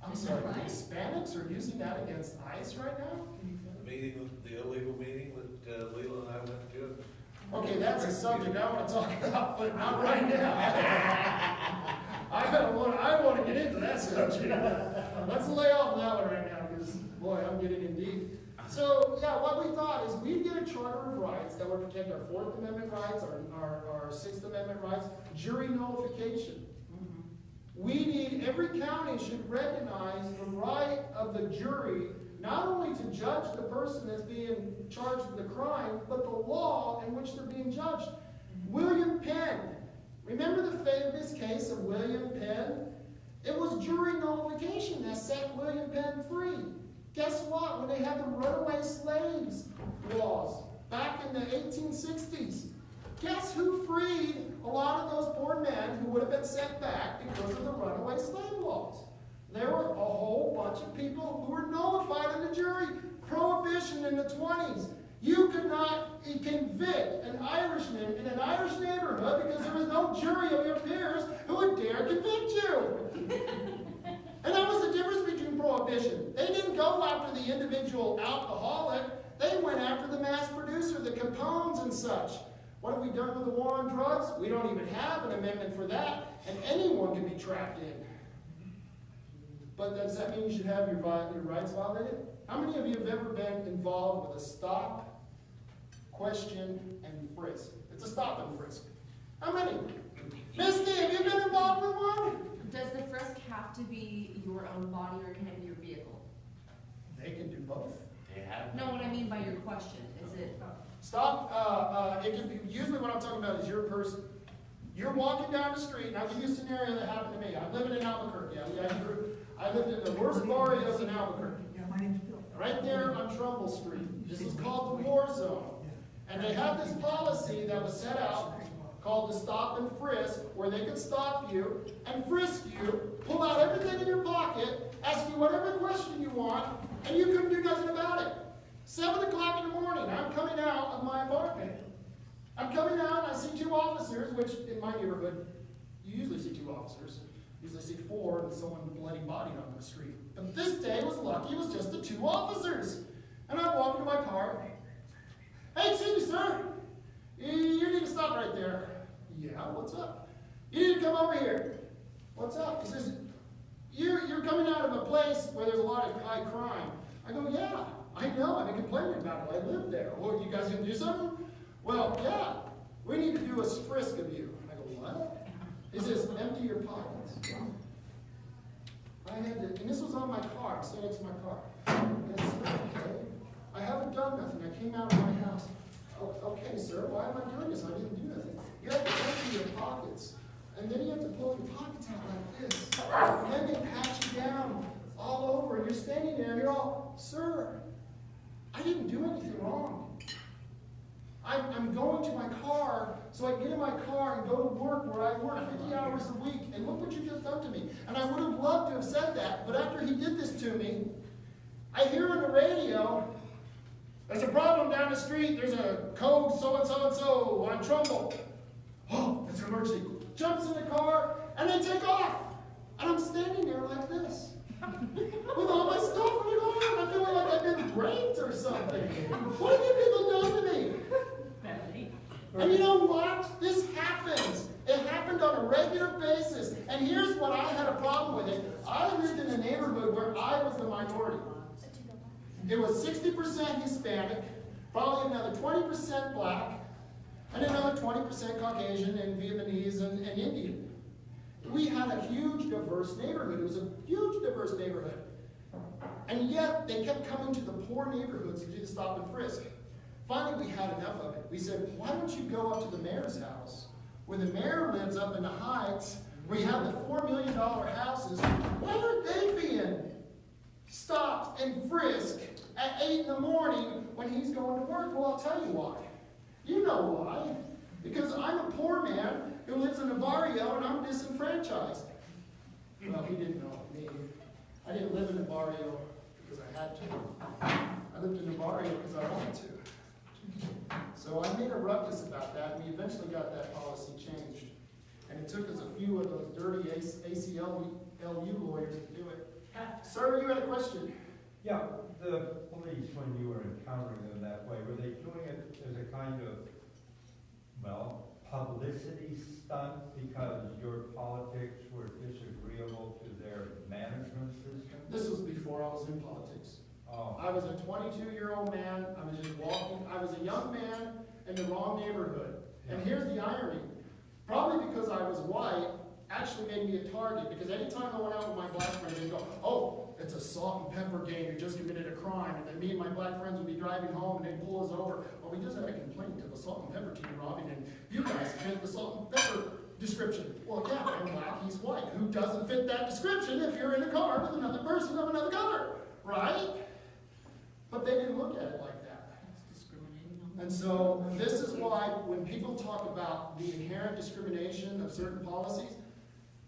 I'm sorry, the Hispanics are using that against ICE right now? The illegal meeting that Leila and I went to. Okay, that's a subject I want to talk about, but not right now. I want to get into that subject. Let's lay off that one right now, because boy, I'm getting in deep. So yeah, what we thought is we'd get a charter of rights that would protect our Fourth Amendment rights, our Sixth Amendment rights, jury nullification. We need, every county should recognize the right of the jury not only to judge the person that's being charged with the crime, but the law in which they're being judged. William Penn. Remember the famous case of William Penn? It was jury nullification that set William Penn free. Guess what? When they had the runaway slaves laws back in the 1860s, guess who freed a lot of those poor men who would have been sent back because of the runaway slave laws? There were a whole bunch of people who were nullified in the jury. Prohibition in the 20s. You could not convict an Irishman in an Irish neighborhood because there was no jury of your peers who would dare convict you. And that was the difference between prohibition. They didn't go after the individual alcoholic. They went after the mass producer, the Capones and such. What have we done with the war on drugs? We don't even have an amendment for that, and anyone can be trapped in. But does that mean you should have your rights violated? How many of you have ever been involved with a stop, question, and frisk? It's a stop and frisk. How many? Misty, have you been involved with one? Does the frisk have to be your own body or can it be your vehicle? They can do both. They have. No, what I mean by your question, is it? Stop, it can be, usually what I'm talking about is your person. You're walking down the street, and I'll give you a scenario that happened to me. I lived in Albuquerque. I lived in the worst barrios in Albuquerque. Yeah, my name's Bill. Right there on Trumbull Street. This is called the war zone. And they had this policy that was set out called the stop and frisk, where they could stop you and frisk you, pull out everything in your pocket, ask you whatever question you want, and you couldn't do nothing about it. 7 o'clock in the morning, I'm coming out of my apartment. I'm coming out and I see 2 officers, which in my neighborhood, you usually see 2 officers. You usually see 4 and someone bloody bodied on the street. But this day was lucky, it was just the 2 officers. And I walk into my car. Hey, excuse me, sir. You need to stop right there. Yeah, what's up? You need to come over here. What's up? He says, you're coming out of a place where there's a lot of high crime. I go, yeah, I know. I've been complaining about it. I live there. Well, you guys gonna do something? Well, yeah. We need to do a frisk of you. I go, what? He says, empty your pockets. I had to, and this was on my car. I'm standing next to my car. Yes, sir, okay. I haven't done nothing. I came out of my house. Oh, okay, sir, why am I doing this? I didn't do nothing. You have to empty your pockets. And then you have to pull your pockets out like this. And then they pat you down all over. And you're standing there and you're all, sir, I didn't do anything wrong. I'm going to my car so I can get in my car and go to work where I work 50 hours a week. And look what you just done to me. And I would have loved to have said that. But after he did this to me, I hear on the radio, there's a problem down the street. There's a code so-and-so on Trumbull. Oh, it's an emergency. Jumps in the car, and they take off. And I'm standing there like this. With all my stuff in the car. I feel like I've been raped or something. What have you people done to me? And you know what? This happens. It happened on a regular basis. And here's what I had a problem with it. I lived in a neighborhood where I was the minority. It was 60% Hispanic, probably another 20% black, and another 20% Caucasian and Vietnamese and Indian. We had a huge, diverse neighborhood. It was a huge, diverse neighborhood. And yet, they kept coming to the poor neighborhoods to do the stop and frisk. Finally, we had enough of it. We said, why don't you go up to the mayor's house, where the mayor lives up in the Heights, where you have the $4 million houses. Why are they being stopped and frisked at 8 in the morning when he's going to work? Well, I'll tell you why. You know why. Because I'm a poor man who lives in a barrio and I'm disenfranchised. Well, he didn't know me. I didn't live in a barrio because I had to. I lived in a barrio because I wanted to. So I made a ruckus about that, and we eventually got that policy changed. And it took us a few of those dirty ACLU lawyers to do it. Sir, you had a question? Yeah, the police, when you were encountering them that way, were they doing it as a kind of, well, publicity stunt because your politics were disagreeable to their management system? This was before I was in politics. Oh. I was a 22-year-old man. I was just walking. I was a young man in the wrong neighborhood. And here's the irony. Probably because I was white, actually made me a target. Because anytime I went out with my black friend, they'd go, oh, it's assault and pepper gang who just committed a crime, and then me and my black friends would be driving home, and they'd pull us over. Well, we just had a complaint to the salt and pepper team, Robin, and you guys fit the salt and pepper description. Well, yeah, I'm black, he's white. Who doesn't fit that description if you're in a car with another person of another color, right? But they didn't look at it like that. That's discriminating on. And so this is why when people talk about the inherent discrimination of certain policies,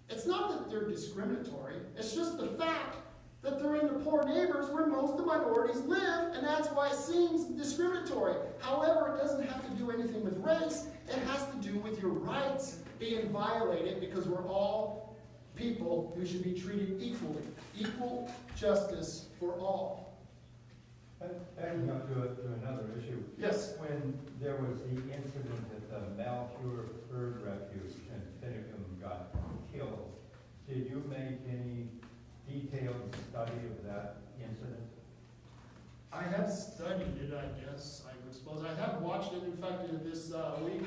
it's not that they're discriminatory, it's just the fact that they're in the poor neighbors where most of the minorities live, and that's why it seems discriminatory. However, it doesn't have to do anything with race, it has to do with your rights being violated, because we're all people who should be treated equally. Equal justice for all. Backing up to another issue. Yes. When there was the incident at the Malheur Bird Refuge and Finnegan got killed, did you make any detailed study of that incident? I have studied it, I guess, I would suppose. I have watched it, in fact, in this week.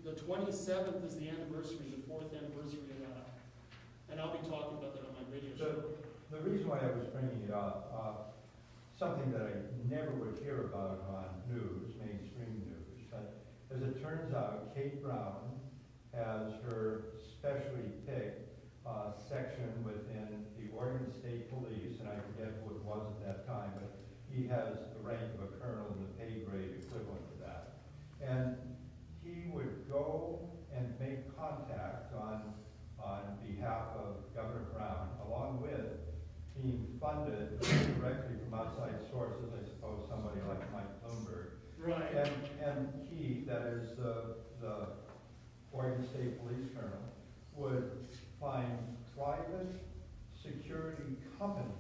The 27th is the anniversary, the 4th anniversary of that. And I'll be talking about that on my radio show. The reason why I was bringing it up, something that I never would hear about on news, mainstream news, but as it turns out, Kate Brown has her specially picked section within the Oregon State Police, and I forget who it was at that time, but he has the rank of a colonel and the pay grade equivalent to that. And he would go and make contact on behalf of Governor Brown, along with being funded directly from outside sources, I suppose somebody like Mike Bloomberg. Right. And he, that is the Oregon State Police Colonel, would find private security companies,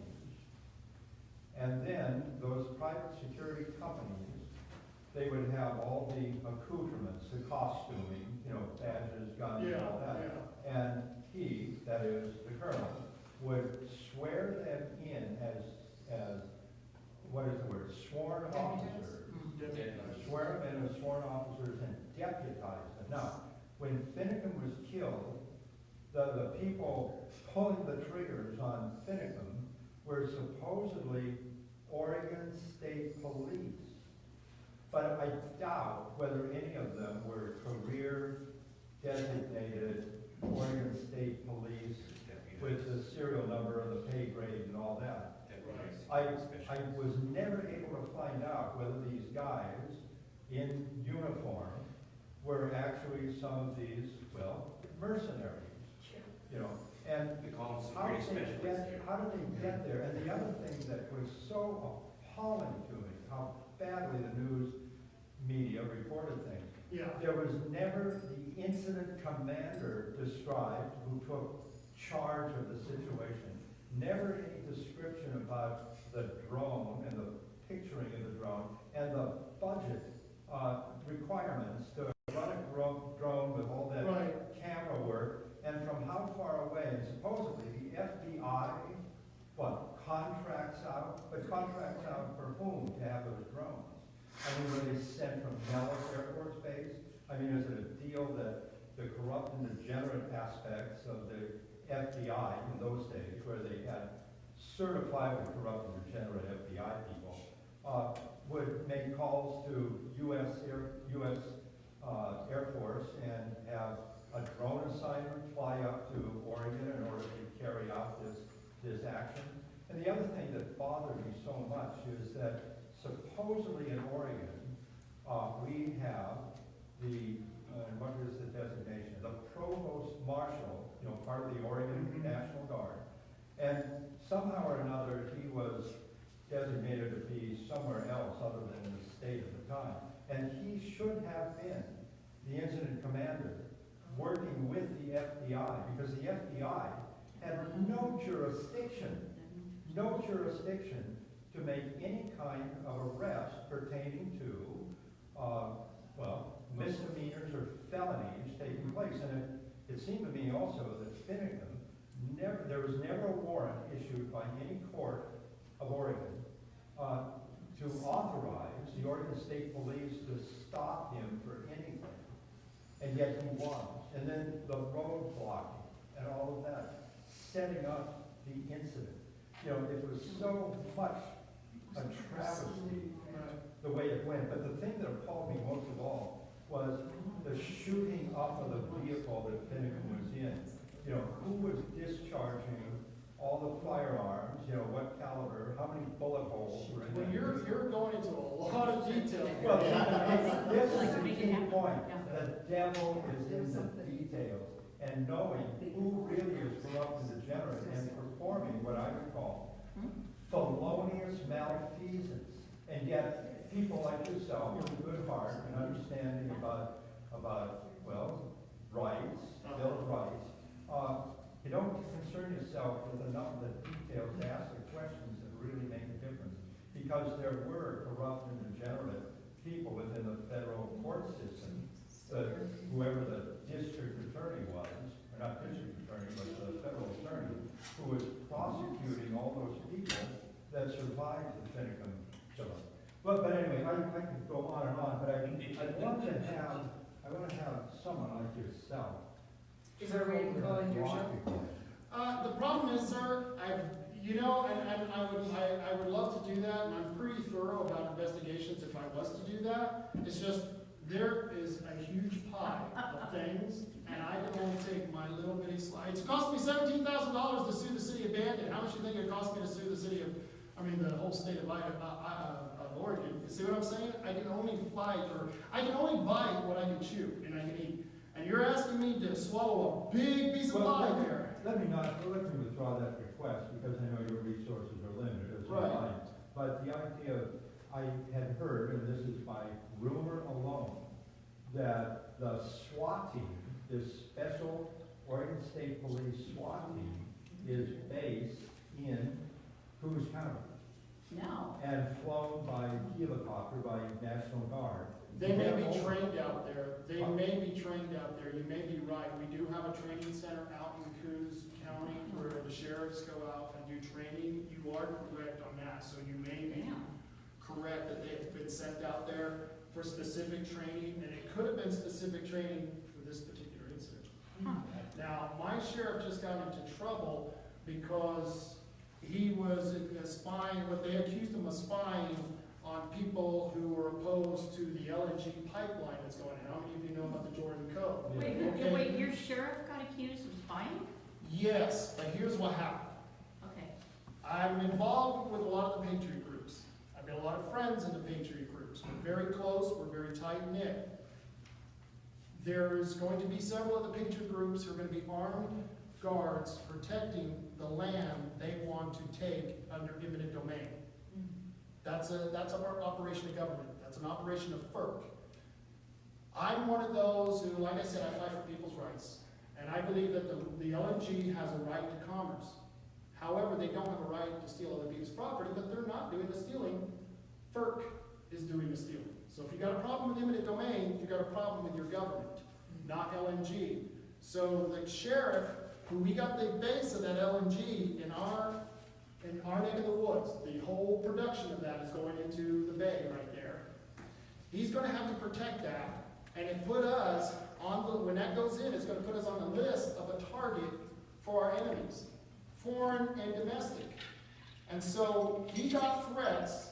and then those private security companies, they would have all the accoutrements, the costuming, badges, guns, and all that. Yeah. And he, that is the colonel, would swear them in as what is the word, sworn officers. Swear them in as sworn officers and deputize them. Now, when Finnegan was killed, the people pulling the triggers on Finnegan were supposedly Oregon State Police. But I doubt whether any of them were career designated Oregon State Police with the serial number and the pay grade and all that. I was never able to find out whether these guys in uniform were actually some of these, mercenaries. And how did they get there? And the other thing that was so appalling to me, how badly the news media reported things. Yeah. There was never the incident commander described who took charge of the situation. Never any description about the drone and the picturing of the drone and the budget requirements to run a drone with all that camera work, and from how far away. And supposedly the FBI, contracts out, but contracts out for whom to have those drones? I mean, were they sent from Nellis Air Force Base? I mean, is it a deal that the corrupt and degenerate aspects of the FBI in those days, where they had certifiably corrupt and degenerate FBI people, would make calls to U.S. Air Force and have a drone assignment fly up to Oregon in order to carry out this action? And the other thing that bothered me so much is that supposedly in Oregon, we have the, what is the designation? The Provost Marshal, part of the Oregon National Guard. And somehow or another, he was designated to be somewhere else other than the state at the time. And he should have been the incident commander working with the FBI, because the FBI had no jurisdiction to make any kind of arrest pertaining to, misdemeanors or felonies taking place. And it seemed to me also that Finnegan, there was never a warrant issued by any court of Oregon to authorize the Oregon State Police to stop him for anything. And yet he was. And then the road blocking and all of that, setting up the incident. You know, it was so much a travesty the way it went. But the thing that appalled me most of all was the shooting up of the vehicle that Finnegan was in. You know, who was discharging all the firearms, you know, what caliber, how many bullet holes were in Well, it. you're going into a lot of detail. Well, this is the Make it key happen. point. Yeah. The devil is in the details. And knowing who really is corrupt and degenerate and performing what I would call felonious malfeasance. And yet, people like yourself with a good heart and understanding about well, rights, Bill of Rights, you don't concern yourself with enough of the details to ask the questions that really make a difference. Because there were corrupt and degenerate people within the federal court system, whoever the district attorney was, or not district attorney, but the federal attorney, who was prosecuting all those people that survived the Finnegan killer. But anyway, I could go on and on, but I want to have someone like yourself. Is that what you call it your show? The problem is, sir, and I would love to do that, and I'm pretty thorough about investigations if I was to do that. It's just, there is a huge pie of things, and I can only take my little bitty slice. It cost me $17,000 to sue the city of Bandon. How much do you think it cost me to sue the city of, the whole state of Oregon? You see what I'm saying? I can only bite what I can chew, and I can eat. And you're asking me to swallow a big piece of pie there. Let me withdraw that request, because I know your resources are limited, as are Right. mine. But the idea, I had heard, and this is by rumor alone, that the SWAT team, this special Oregon State Police SWAT team, is based in Coos County No. and flown by helicopter by National Guard. They may be trained out there. You may be right. We do have a training center out in Coos County where the sheriffs go out and do training. You are correct on that. So you may be correct that they've been sent out there for specific training, and it could have been specific training for this particular incident. Now, my sheriff just got into trouble because he was spying, what they accused him of spying on people who were opposed to the LNG pipeline that's going in. How many of you know about the Jordan Cove? Wait, your sheriff got accused of spying? Yes, but here's what happened. Okay. I'm involved with a lot of the Patriot groups. I've got a lot of friends in the Patriot groups. We're very close, we're very tight-knit. There's going to be several of the Patriot groups who are going to be armed guards protecting the land they want to take under eminent domain. That's an operation of government. That's an operation of FERC. I'm one of those who, like I said, I fight for people's rights. And I believe that the LNG has a right to commerce. However, they don't have a right to steal other people's property, but they're not doing the stealing. FERC is doing the stealing. So if you've got a problem with eminent domain, you've got a problem with your government, not LNG. So the sheriff, who we got the base of that LNG in our neck of the woods, the whole production of that is going into the bay right there. He's going to have to protect that, and it put us on the, when that goes in, it's going to put us on the list of a target for our enemies, foreign and domestic. And so he got threats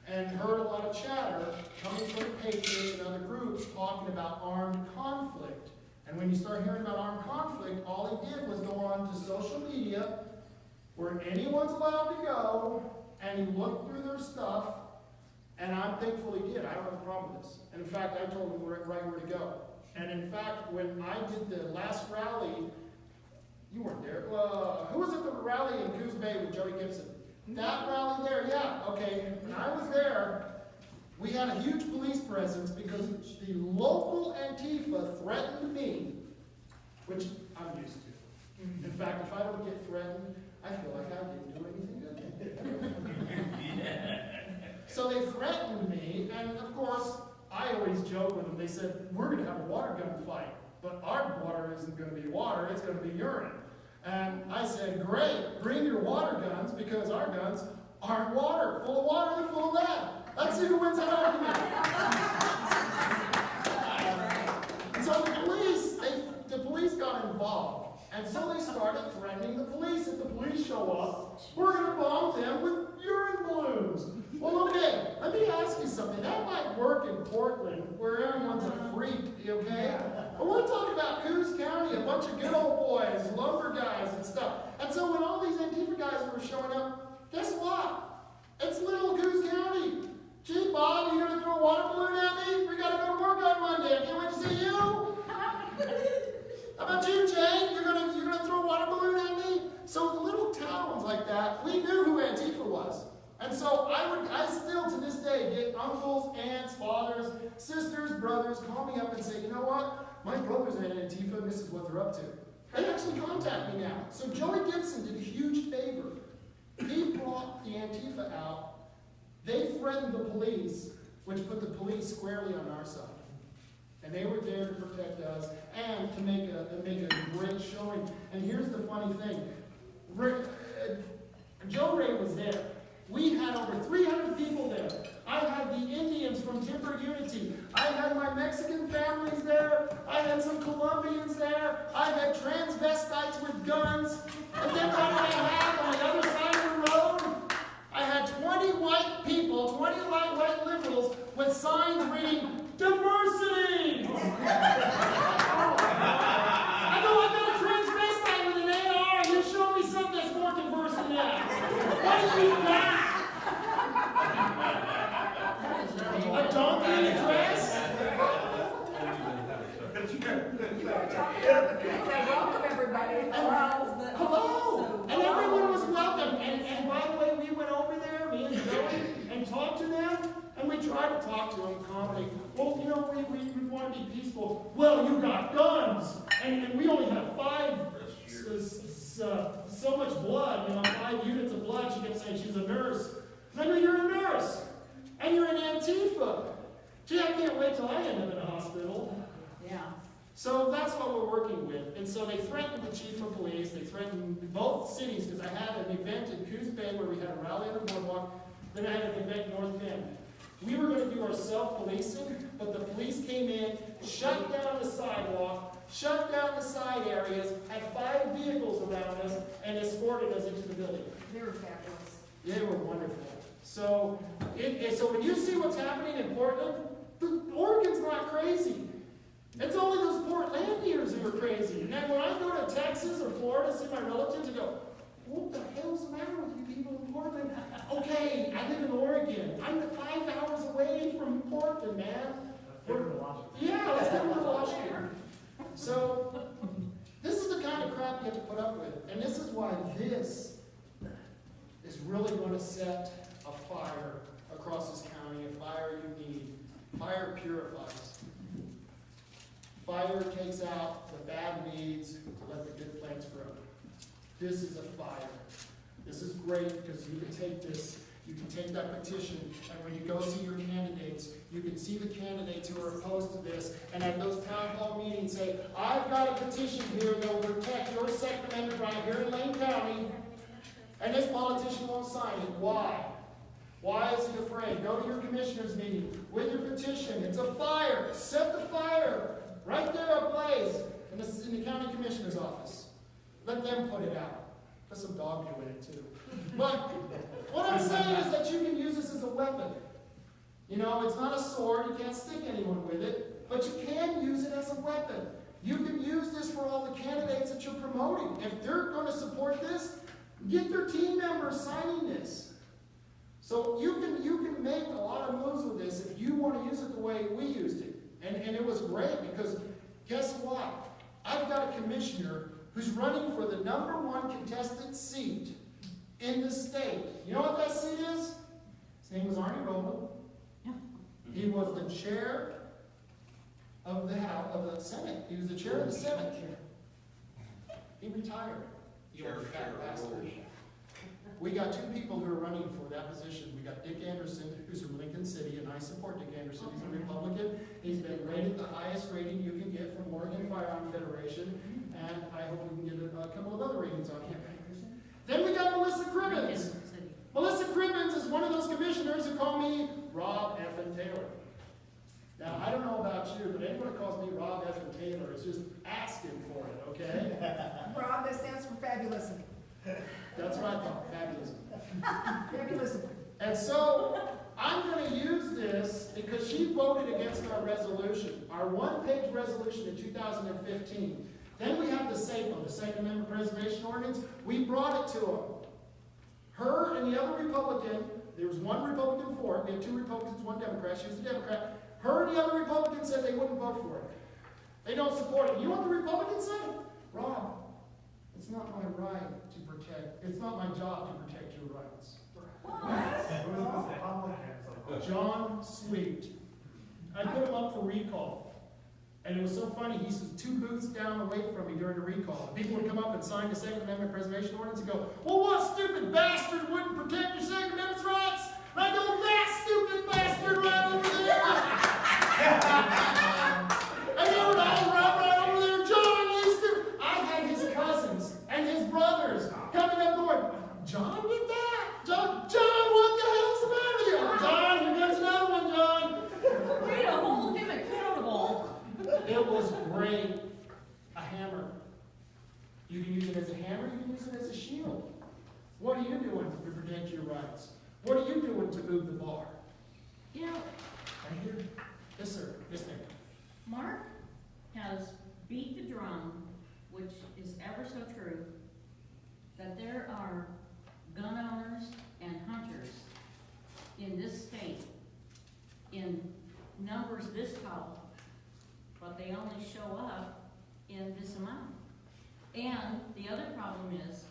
and heard a lot of chatter coming from the Patriots and other groups talking about armed conflict. And when you start hearing about armed conflict, all he did was go on to social media where anyone's allowed to go, and he looked through their stuff, and I'm thankful he did. I don't have a problem with this. And in fact, I told him right where to go. And in fact, when I did the last rally, you weren't there. Who was at the rally in Coos Bay with Jody Gibson? That rally there, yeah, okay. When I was there, we had a huge police presence because the local Antifa threatened me, which I'm used to. In fact, if I don't get threatened, I feel like I didn't do anything good. So they threatened me, and of course, I always joke with them. They said, we're going to have a water gun fight, but our water isn't going to be water, it's going to be urine. And I said, great, bring your water guns, because our guns aren't water. Full of water, they're full of lead. Let's see who wins that argument. And so the police got involved. And so they started threatening the police. If the police show up, we're going to bomb them with urine balloons. Well, okay, let me ask you something. That might work in Portland, where everyone's a freak, okay? But we're talking about Coos County, a bunch of good old boys, lumber guys and stuff. And so when all these Antifa guys were showing up, guess what? It's little Coos County. Gee, Bob, you gonna throw a water balloon at me? We gotta go to work on Monday. I can't wait to see you. How about you, Jane? You're gonna throw a water balloon at me? So the little towns like that, we knew who Antifa was. And so I still to this day get uncles, aunts, fathers, sisters, brothers call me up and say, you know what? My brother's in Antifa and this is what they're up to. They actually contact me now. So Joey Gibson did a huge favor. He brought the Antifa out. They threatened the police, which put the police squarely on our side. And they were there to protect us and to make a great showing. And here's the funny thing. Joe Ray was there. We had over 300 people there. I had the Indians from Timber Unity. I had my Mexican families there. I had some Colombians there. I had transvestites with guns. And then what did I have on the other side of the road? I had 20 white people, 20 white liberals with signs reading, diversity! I go, I got a transvestite with an AR. You show me something that's more diverse than that. What do you got? A donkey in a dress? You want to talk about the people that welcome everybody. Hello! And everyone was welcome. And by the way, we went over there, me and Joey, and talked to them. And we tried to talk to them calmly. Well, you know, we want to be peaceful. Well, you got guns. And we only have so much blood, 5 units of blood. She kept saying she's a nurse. And I go, you're a nurse. And you're an Antifa. Gee, I can't wait till I end up in a hospital. Yeah. So that's what we're working with. And so they threatened the chief of police. They threatened both cities, because I had an event in Coos Bay where we had a rally on the boardwalk. Then I had an event in North Bend. We were going to do our self-policing, but the police came in, shut down the sidewalk, shut down the side areas, had 5 vehicles around us, and escorted us into the building. They were fabulous. They were wonderful. So, so when you see what's happening in Portland, Oregon's not crazy. It's only those Portlandiers who are crazy. And then when I go to Texas or Florida to see my relatives, I go, what the hell's the matter with you people in Portland? Okay, I live in Oregon. I'm 5 hours away from Portland, man. Yeah, let's get to Washington. So, this is the kind of crap you have to put up with. And this is why this is really going to set a fire across this county, a fire you need. Fire purifies. Fire takes out the bad weeds to let the good plants grow. This is a fire. This is great because you can take this, you can take that petition, and when you go see your candidates, you can see the candidates who are opposed to this, and at those town hall meetings say, I've got a petition here that will protect your Second Amendment right here in Lane County, and this politician won't sign it. Why? Why is he afraid? Go to your commissioners meeting with your petition. It's a fire. Set the fire right there ablaze. And this is in the county commissioner's office. Let them put it out. There's some dog doing it too. But what I'm saying is that you can use this as a weapon. It's not a sword. You can't stick anyone with it. But you can use it as a weapon. You can use this for all the candidates that you're promoting. If they're going to support this, get their team members signing this. So you can make a lot of moves with this if you want to use it the way we used it. And it was great because guess what? I've got a commissioner who's running for the #1 contested seat in the state. You know what that seat is? His name was Arnie Roman. He was the chair of the House, of the Senate. He was the chair of the Senate. He retired. The old fat bastard. We got 2 people who are running for that position. We got Dick Anderson, who's from Lincoln City, and I support Dick Anderson. He's a Republican. He's been rated the highest rating you can get from Oregon Firearm Federation, and I hope we can get a couple of other ratings on him. Then we got Melissa Cribbins. Melissa Cribbins is one of those commissioners who call me Rob F. and Taylor. Now, I don't know about you, but anyone who calls me Rob F. and Taylor is just asking for it, okay? Rob, that stands for fabulism. That's what I thought, fabulous. Fabulism. And so, I'm gonna use this because she voted against our resolution, our one-page resolution in 2015. Then we have the SASO, the Second Amendment Preservation Ordinance. We brought it to them. Her and the other Republican, there was one Republican for it, we had two Republicans, one Democrat, she was a Democrat. Her and the other Republican said they wouldn't vote for it. They don't support it. You know what the Republicans say? Rob, it's not my right to protect, it's not my job to protect your rights. John Sweet. I put him up for recall. And it was so funny, he was 2 booths down away from me during the recall. People would come up and sign the Second Amendment Preservation Ordinance and go, well, what stupid bastard wouldn't protect your Second Amendment rights? And I go, that stupid bastard right over there. And they would all run right over there, John used to. I had his cousins and his brothers coming up going, John did that? John, what the hell's the matter with you? John, here comes another one, John. Way to hold him accountable. It was great. A hammer. You can use it as a hammer, you can use it as a shield. What are you doing to protect your rights? What are you doing to move the bar? You know, Right here. Yes, sir. Yes, ma'am. Mark has beat the drum, which is ever so true, that there are gun owners and hunters in this state in numbers this tall, but they only show up in this amount. And the other problem is,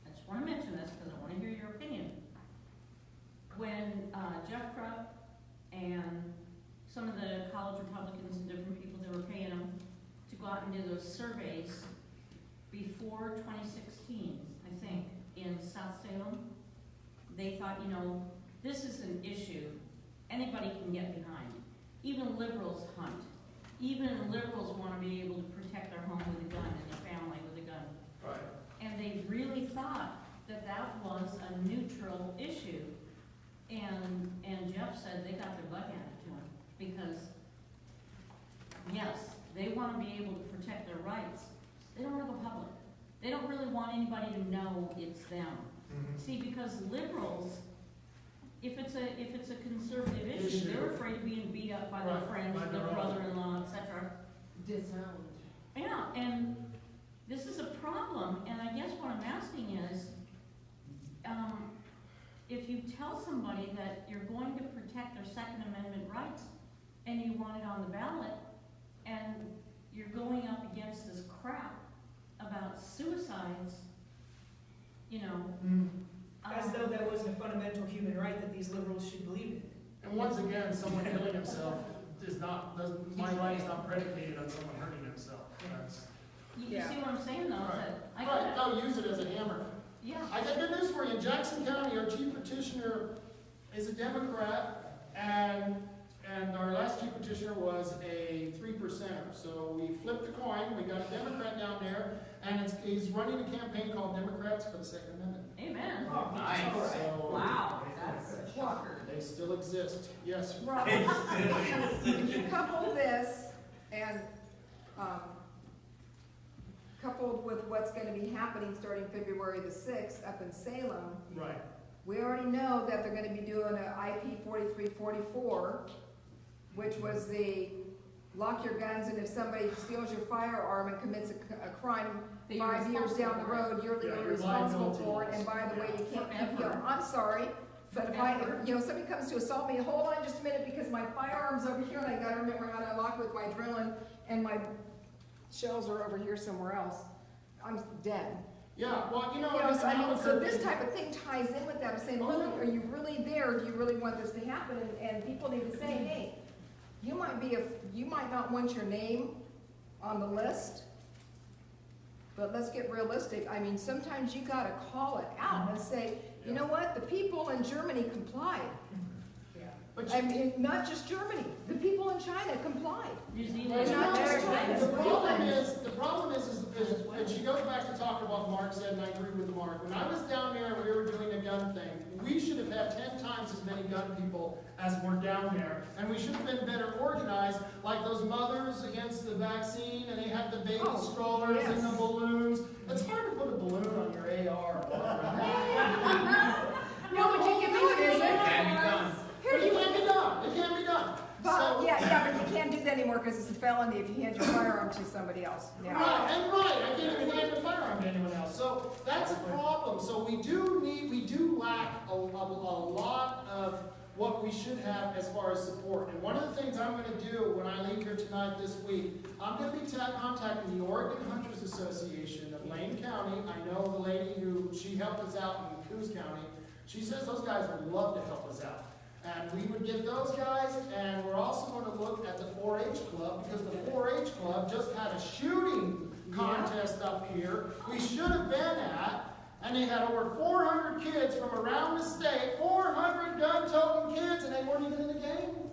I just want to mention this because I want to hear your opinion. When Jeff Krupp and some of the college Republicans and different people, they were paying them to go out and do those surveys before 2016, I think, in South Salem, they thought, you know, this is an issue anybody can get behind. Even liberals hunt. Even liberals want to be able to protect their home with a gun and their family with a gun. Right. And they really thought that that was a neutral issue. And Jeff said they got their butt handed to him because, yes, they want to be able to protect their rights. They don't have a public. They don't really want anybody to know it's them. Mm-hmm. See, because liberals, if it's a conservative issue, they're afraid of being beat up by their Right, friends, by their their own. brother-in-law, etc. Disowned. Yeah, and this is a problem, and I guess what I'm asking is, if you tell somebody that you're going to protect their Second Amendment rights, and you want it on the ballot, and you're going up against this crap about suicides, you know. As though that wasn't a fundamental human right that these liberals should believe in. And once again, someone killing himself my right is not predicated on someone hurting himself. That's, You see what I'm saying, though? Right. That I right, got they'll use it as a hammer. yeah. I got good news for you. In Jackson County, our chief petitioner is a Democrat, and our last chief petitioner was a 3%er. So we flipped the coin. We got a Democrat down there, and he's running a campaign called Democrats for the Second Amendment. Amen. Nice. So Wow, that's a shocker. they still exist. Yes. Rob, if you couple this and, coupled with what's gonna be happening starting February the 6th up in Salem, Right. we already know that they're gonna be doing an IP 4344, which was the lock your guns, and if somebody steals your firearm and commits a crime That you're 5 years down the responsible road, you're Yeah, legally you're responsible liability. for it, and by the way, you can't keep, Forever. I'm sorry, but if somebody comes to assault me, hold on just a minute, because my firearm's over here, and I gotta remember how to unlock with my adrenaline, and my shells are over here somewhere else, I'm dead. Yeah, well, So I mean, so this type of thing ties in with that, of saying, look, are you really there, do you really want this to happen, and people need to say, hey, you might not want your name on the list, but let's get realistic. I mean, sometimes you gotta call it out and say, you know what, the people in Germany complied. But I mean, not just Germany, the people in China complied. New But Zealand. you know, not just China. the problem is, and she goes back to talk about what Mark said, and I agree with Mark. When I was down there and we were doing the gun thing, we should have had 10 times as many gun people as were down there. And we should have been better organized, like those mothers against the vaccine, and they had the baby strollers and the balloons. It's hard to put a balloon on your AR. No, but you can do it, isn't it? Can be done. But it can't be done. It can't be done. But, So- yeah, but you can't do that anymore because it's a felony if you hand your firearm to somebody else. Yeah. Right, I can't even hand the firearm to anyone else. So that's a problem. So we do lack a lot of what we should have as far as support. And one of the things I'm going to do when I leave here tonight this week, I'm going to be contacting the Oregon Hunters Association of Lane County. I know the lady she helped us out in Coos County. She says those guys would love to help us out. And we would get those guys, and we're also going to look at the 4-H club, because the 4-H club just had a shooting contest up here we should have been at, and they had over 400 kids from around the state, 400 gun-toting kids, and they weren't even in the game.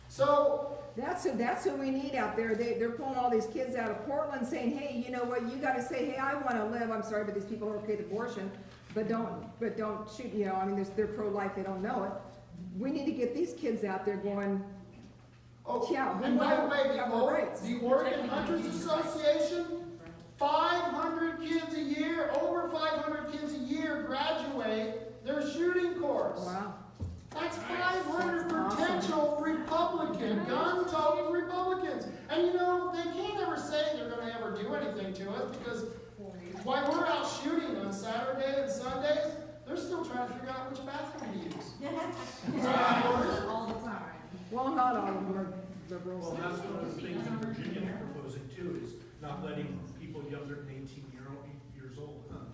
So That's who we need out there. They're pulling all these kids out of Portland saying, hey, you know what, you gotta say, hey, I wanna live. I'm sorry, but these people are okay with abortion, but don't shoot, you know, I mean, they're pro-life, they don't know it. We need to get these kids out there going, yeah, we and by the want way, to have our rights. the Oregon Hunters Association, 500 kids a year, over 500 kids a year graduate their shooting course. Wow. That's 500 potential Republican, gun-toting Republicans. And you know, they can't ever say they're going to ever do anything to us, because while we're out shooting on Saturday and Sundays, they're still trying to figure out which bathroom to use. All the time. Well, not all of them are liberals. Well, that's one of the things in Virginia they're proposing too, is not letting people younger than 18 years old hunt.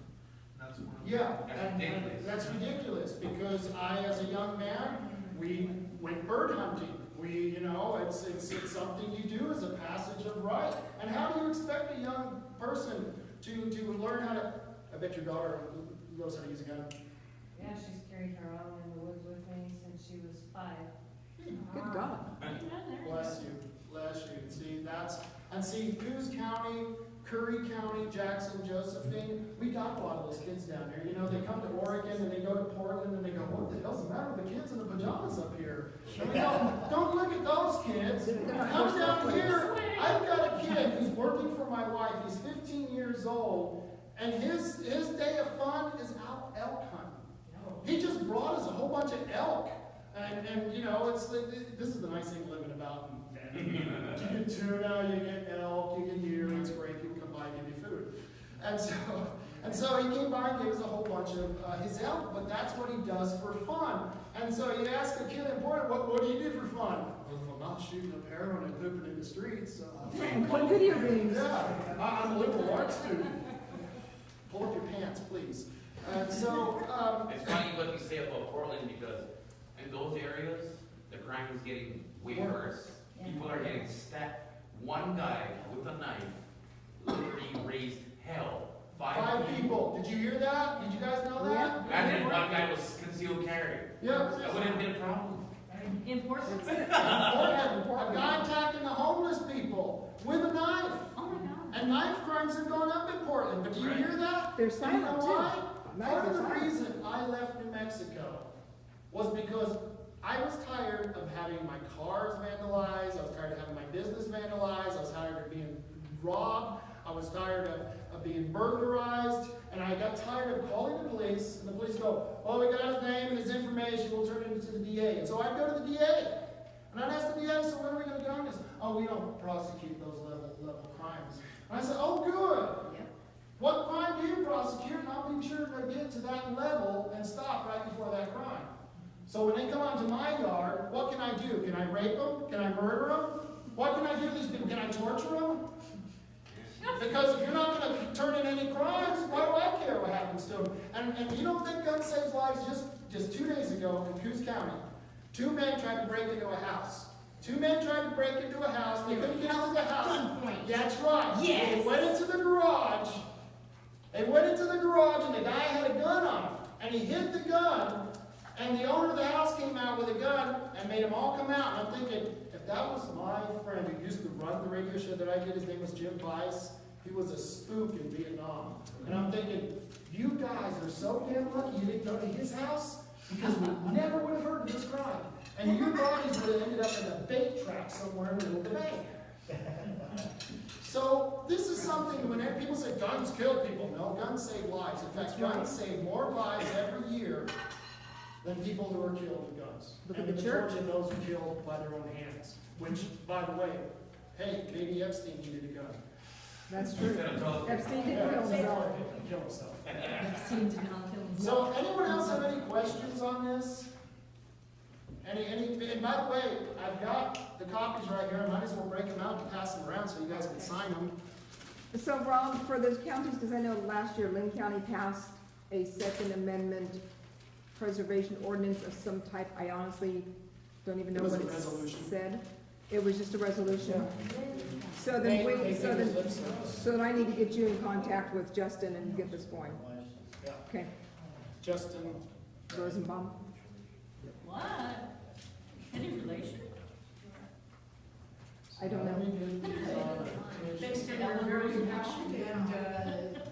That's one of the. Yeah, That's ridiculous. that's ridiculous, because I, as a young man, we went bird hunting. You know, it's something you do as a passage of right. And how do you expect a young person to learn how to, I bet your daughter knows how to use a gun. Yeah, she's carried her own in the woods with me since she was 5. Good God. Bless you, bless you. See, Coos County, Curry County, Jackson, Josephine, we got a lot of those kids down there. You know, they come to Oregon and they go to Portland and they go, what the hell's the matter with the kids in the pajamas up here? And we go, don't look at those kids. Come down here. I've got a kid who's working for my wife. He's 15 years old, and his day of fun is out elk hunting. He just brought us a whole bunch of elk. And you know, this is the nice thing living about. You get tuna, you get elk, you get deer, it's great. People come by and give you food. And so he came by and gave us a whole bunch of his elk, but that's what he does for fun. And so you ask a kid in Portland, what do you do for fun? Well, if I'm not shooting up heroin and pooping in the streets. Play video games. Yeah, I'm a liberal arts student. Pull up your pants, please. And so, it's funny what you say about Portland, because in those areas, the crime is getting way worse. People are getting stabbed. One guy with a knife literally raised hell. Five people. Did you hear that? Did you guys know that? Imagine if one guy was concealed carry. Yep. That wouldn't have been a problem. Important. A guy attacking the homeless people with a knife. Oh my God. And knife crimes have gone up in Portland. But do you hear that? They're Do you silent, know too. why? Knife Part of is the silent. reason I left New Mexico was because I was tired of having my cars vandalized. I was tired of having my business vandalized. I was tired of being robbed. I was tired of being burglarized. And I got tired of calling the police. And the police go, oh, we got his name and his information. We'll turn it into the DA. And so I'd go to the DA. And I'd ask the DA, so when are we going to go on this? Oh, we don't prosecute those level crimes. And I said, oh, good. Yep. What crime do you prosecute? And I'll be sure to get to that level and stop right before that crime. So when they come onto my yard, what can I do? Can I rape them? Can I murder them? What can I do to these people? Can I torture them? Because if you're not going to turn in any crimes, why do I care what happens to them? And you don't think gun saves lives? Just 2 days ago in Coos County, 2 men tried to break into a house. 2 men tried to break into a house. They couldn't get into the house. Yeah, that's right. Yes. They went into the garage. And the guy had a gun on him. And he hid the gun. And the owner of the house came out with a gun and made them all come out. And I'm thinking, if that was my friend who used to run the radio show that I did, his name was Jim Bice, He was a spook in Vietnam. And I'm thinking, you guys are so damn lucky you didn't go to his house, because we never would have heard of this crime. And your bodies would have ended up in a bait trap somewhere in the middle of the bay. So this is something, when people say guns kill people, no, guns save lives. In fact, guns save more lives every year than people who are killed with guns. Look at And the majority church. of those are killed by their own hands. Which, by the way, hey, maybe Epstein needed a gun. That's true. Instead of toilet paper. Epstein didn't kill himself. Kill himself. Epstein did not kill himself. So, anyone else have any questions on this? And by the way, I've got the copies right here. I might as well break them out and pass them around so you guys can sign them. So Rob, for those counties, because I know last year Lynn County passed a Second Amendment preservation ordinance of some type. I honestly don't even know It was what a it resolution. said. It was just a resolution. So then They we, paid so us then, lip service. so then I need to get you in contact with Justin and get this going. Yeah. Okay, Justin. Rosenbaum. What? Any relation? I don't know. Let me get these on. Thanks to Ellen, very passionate and,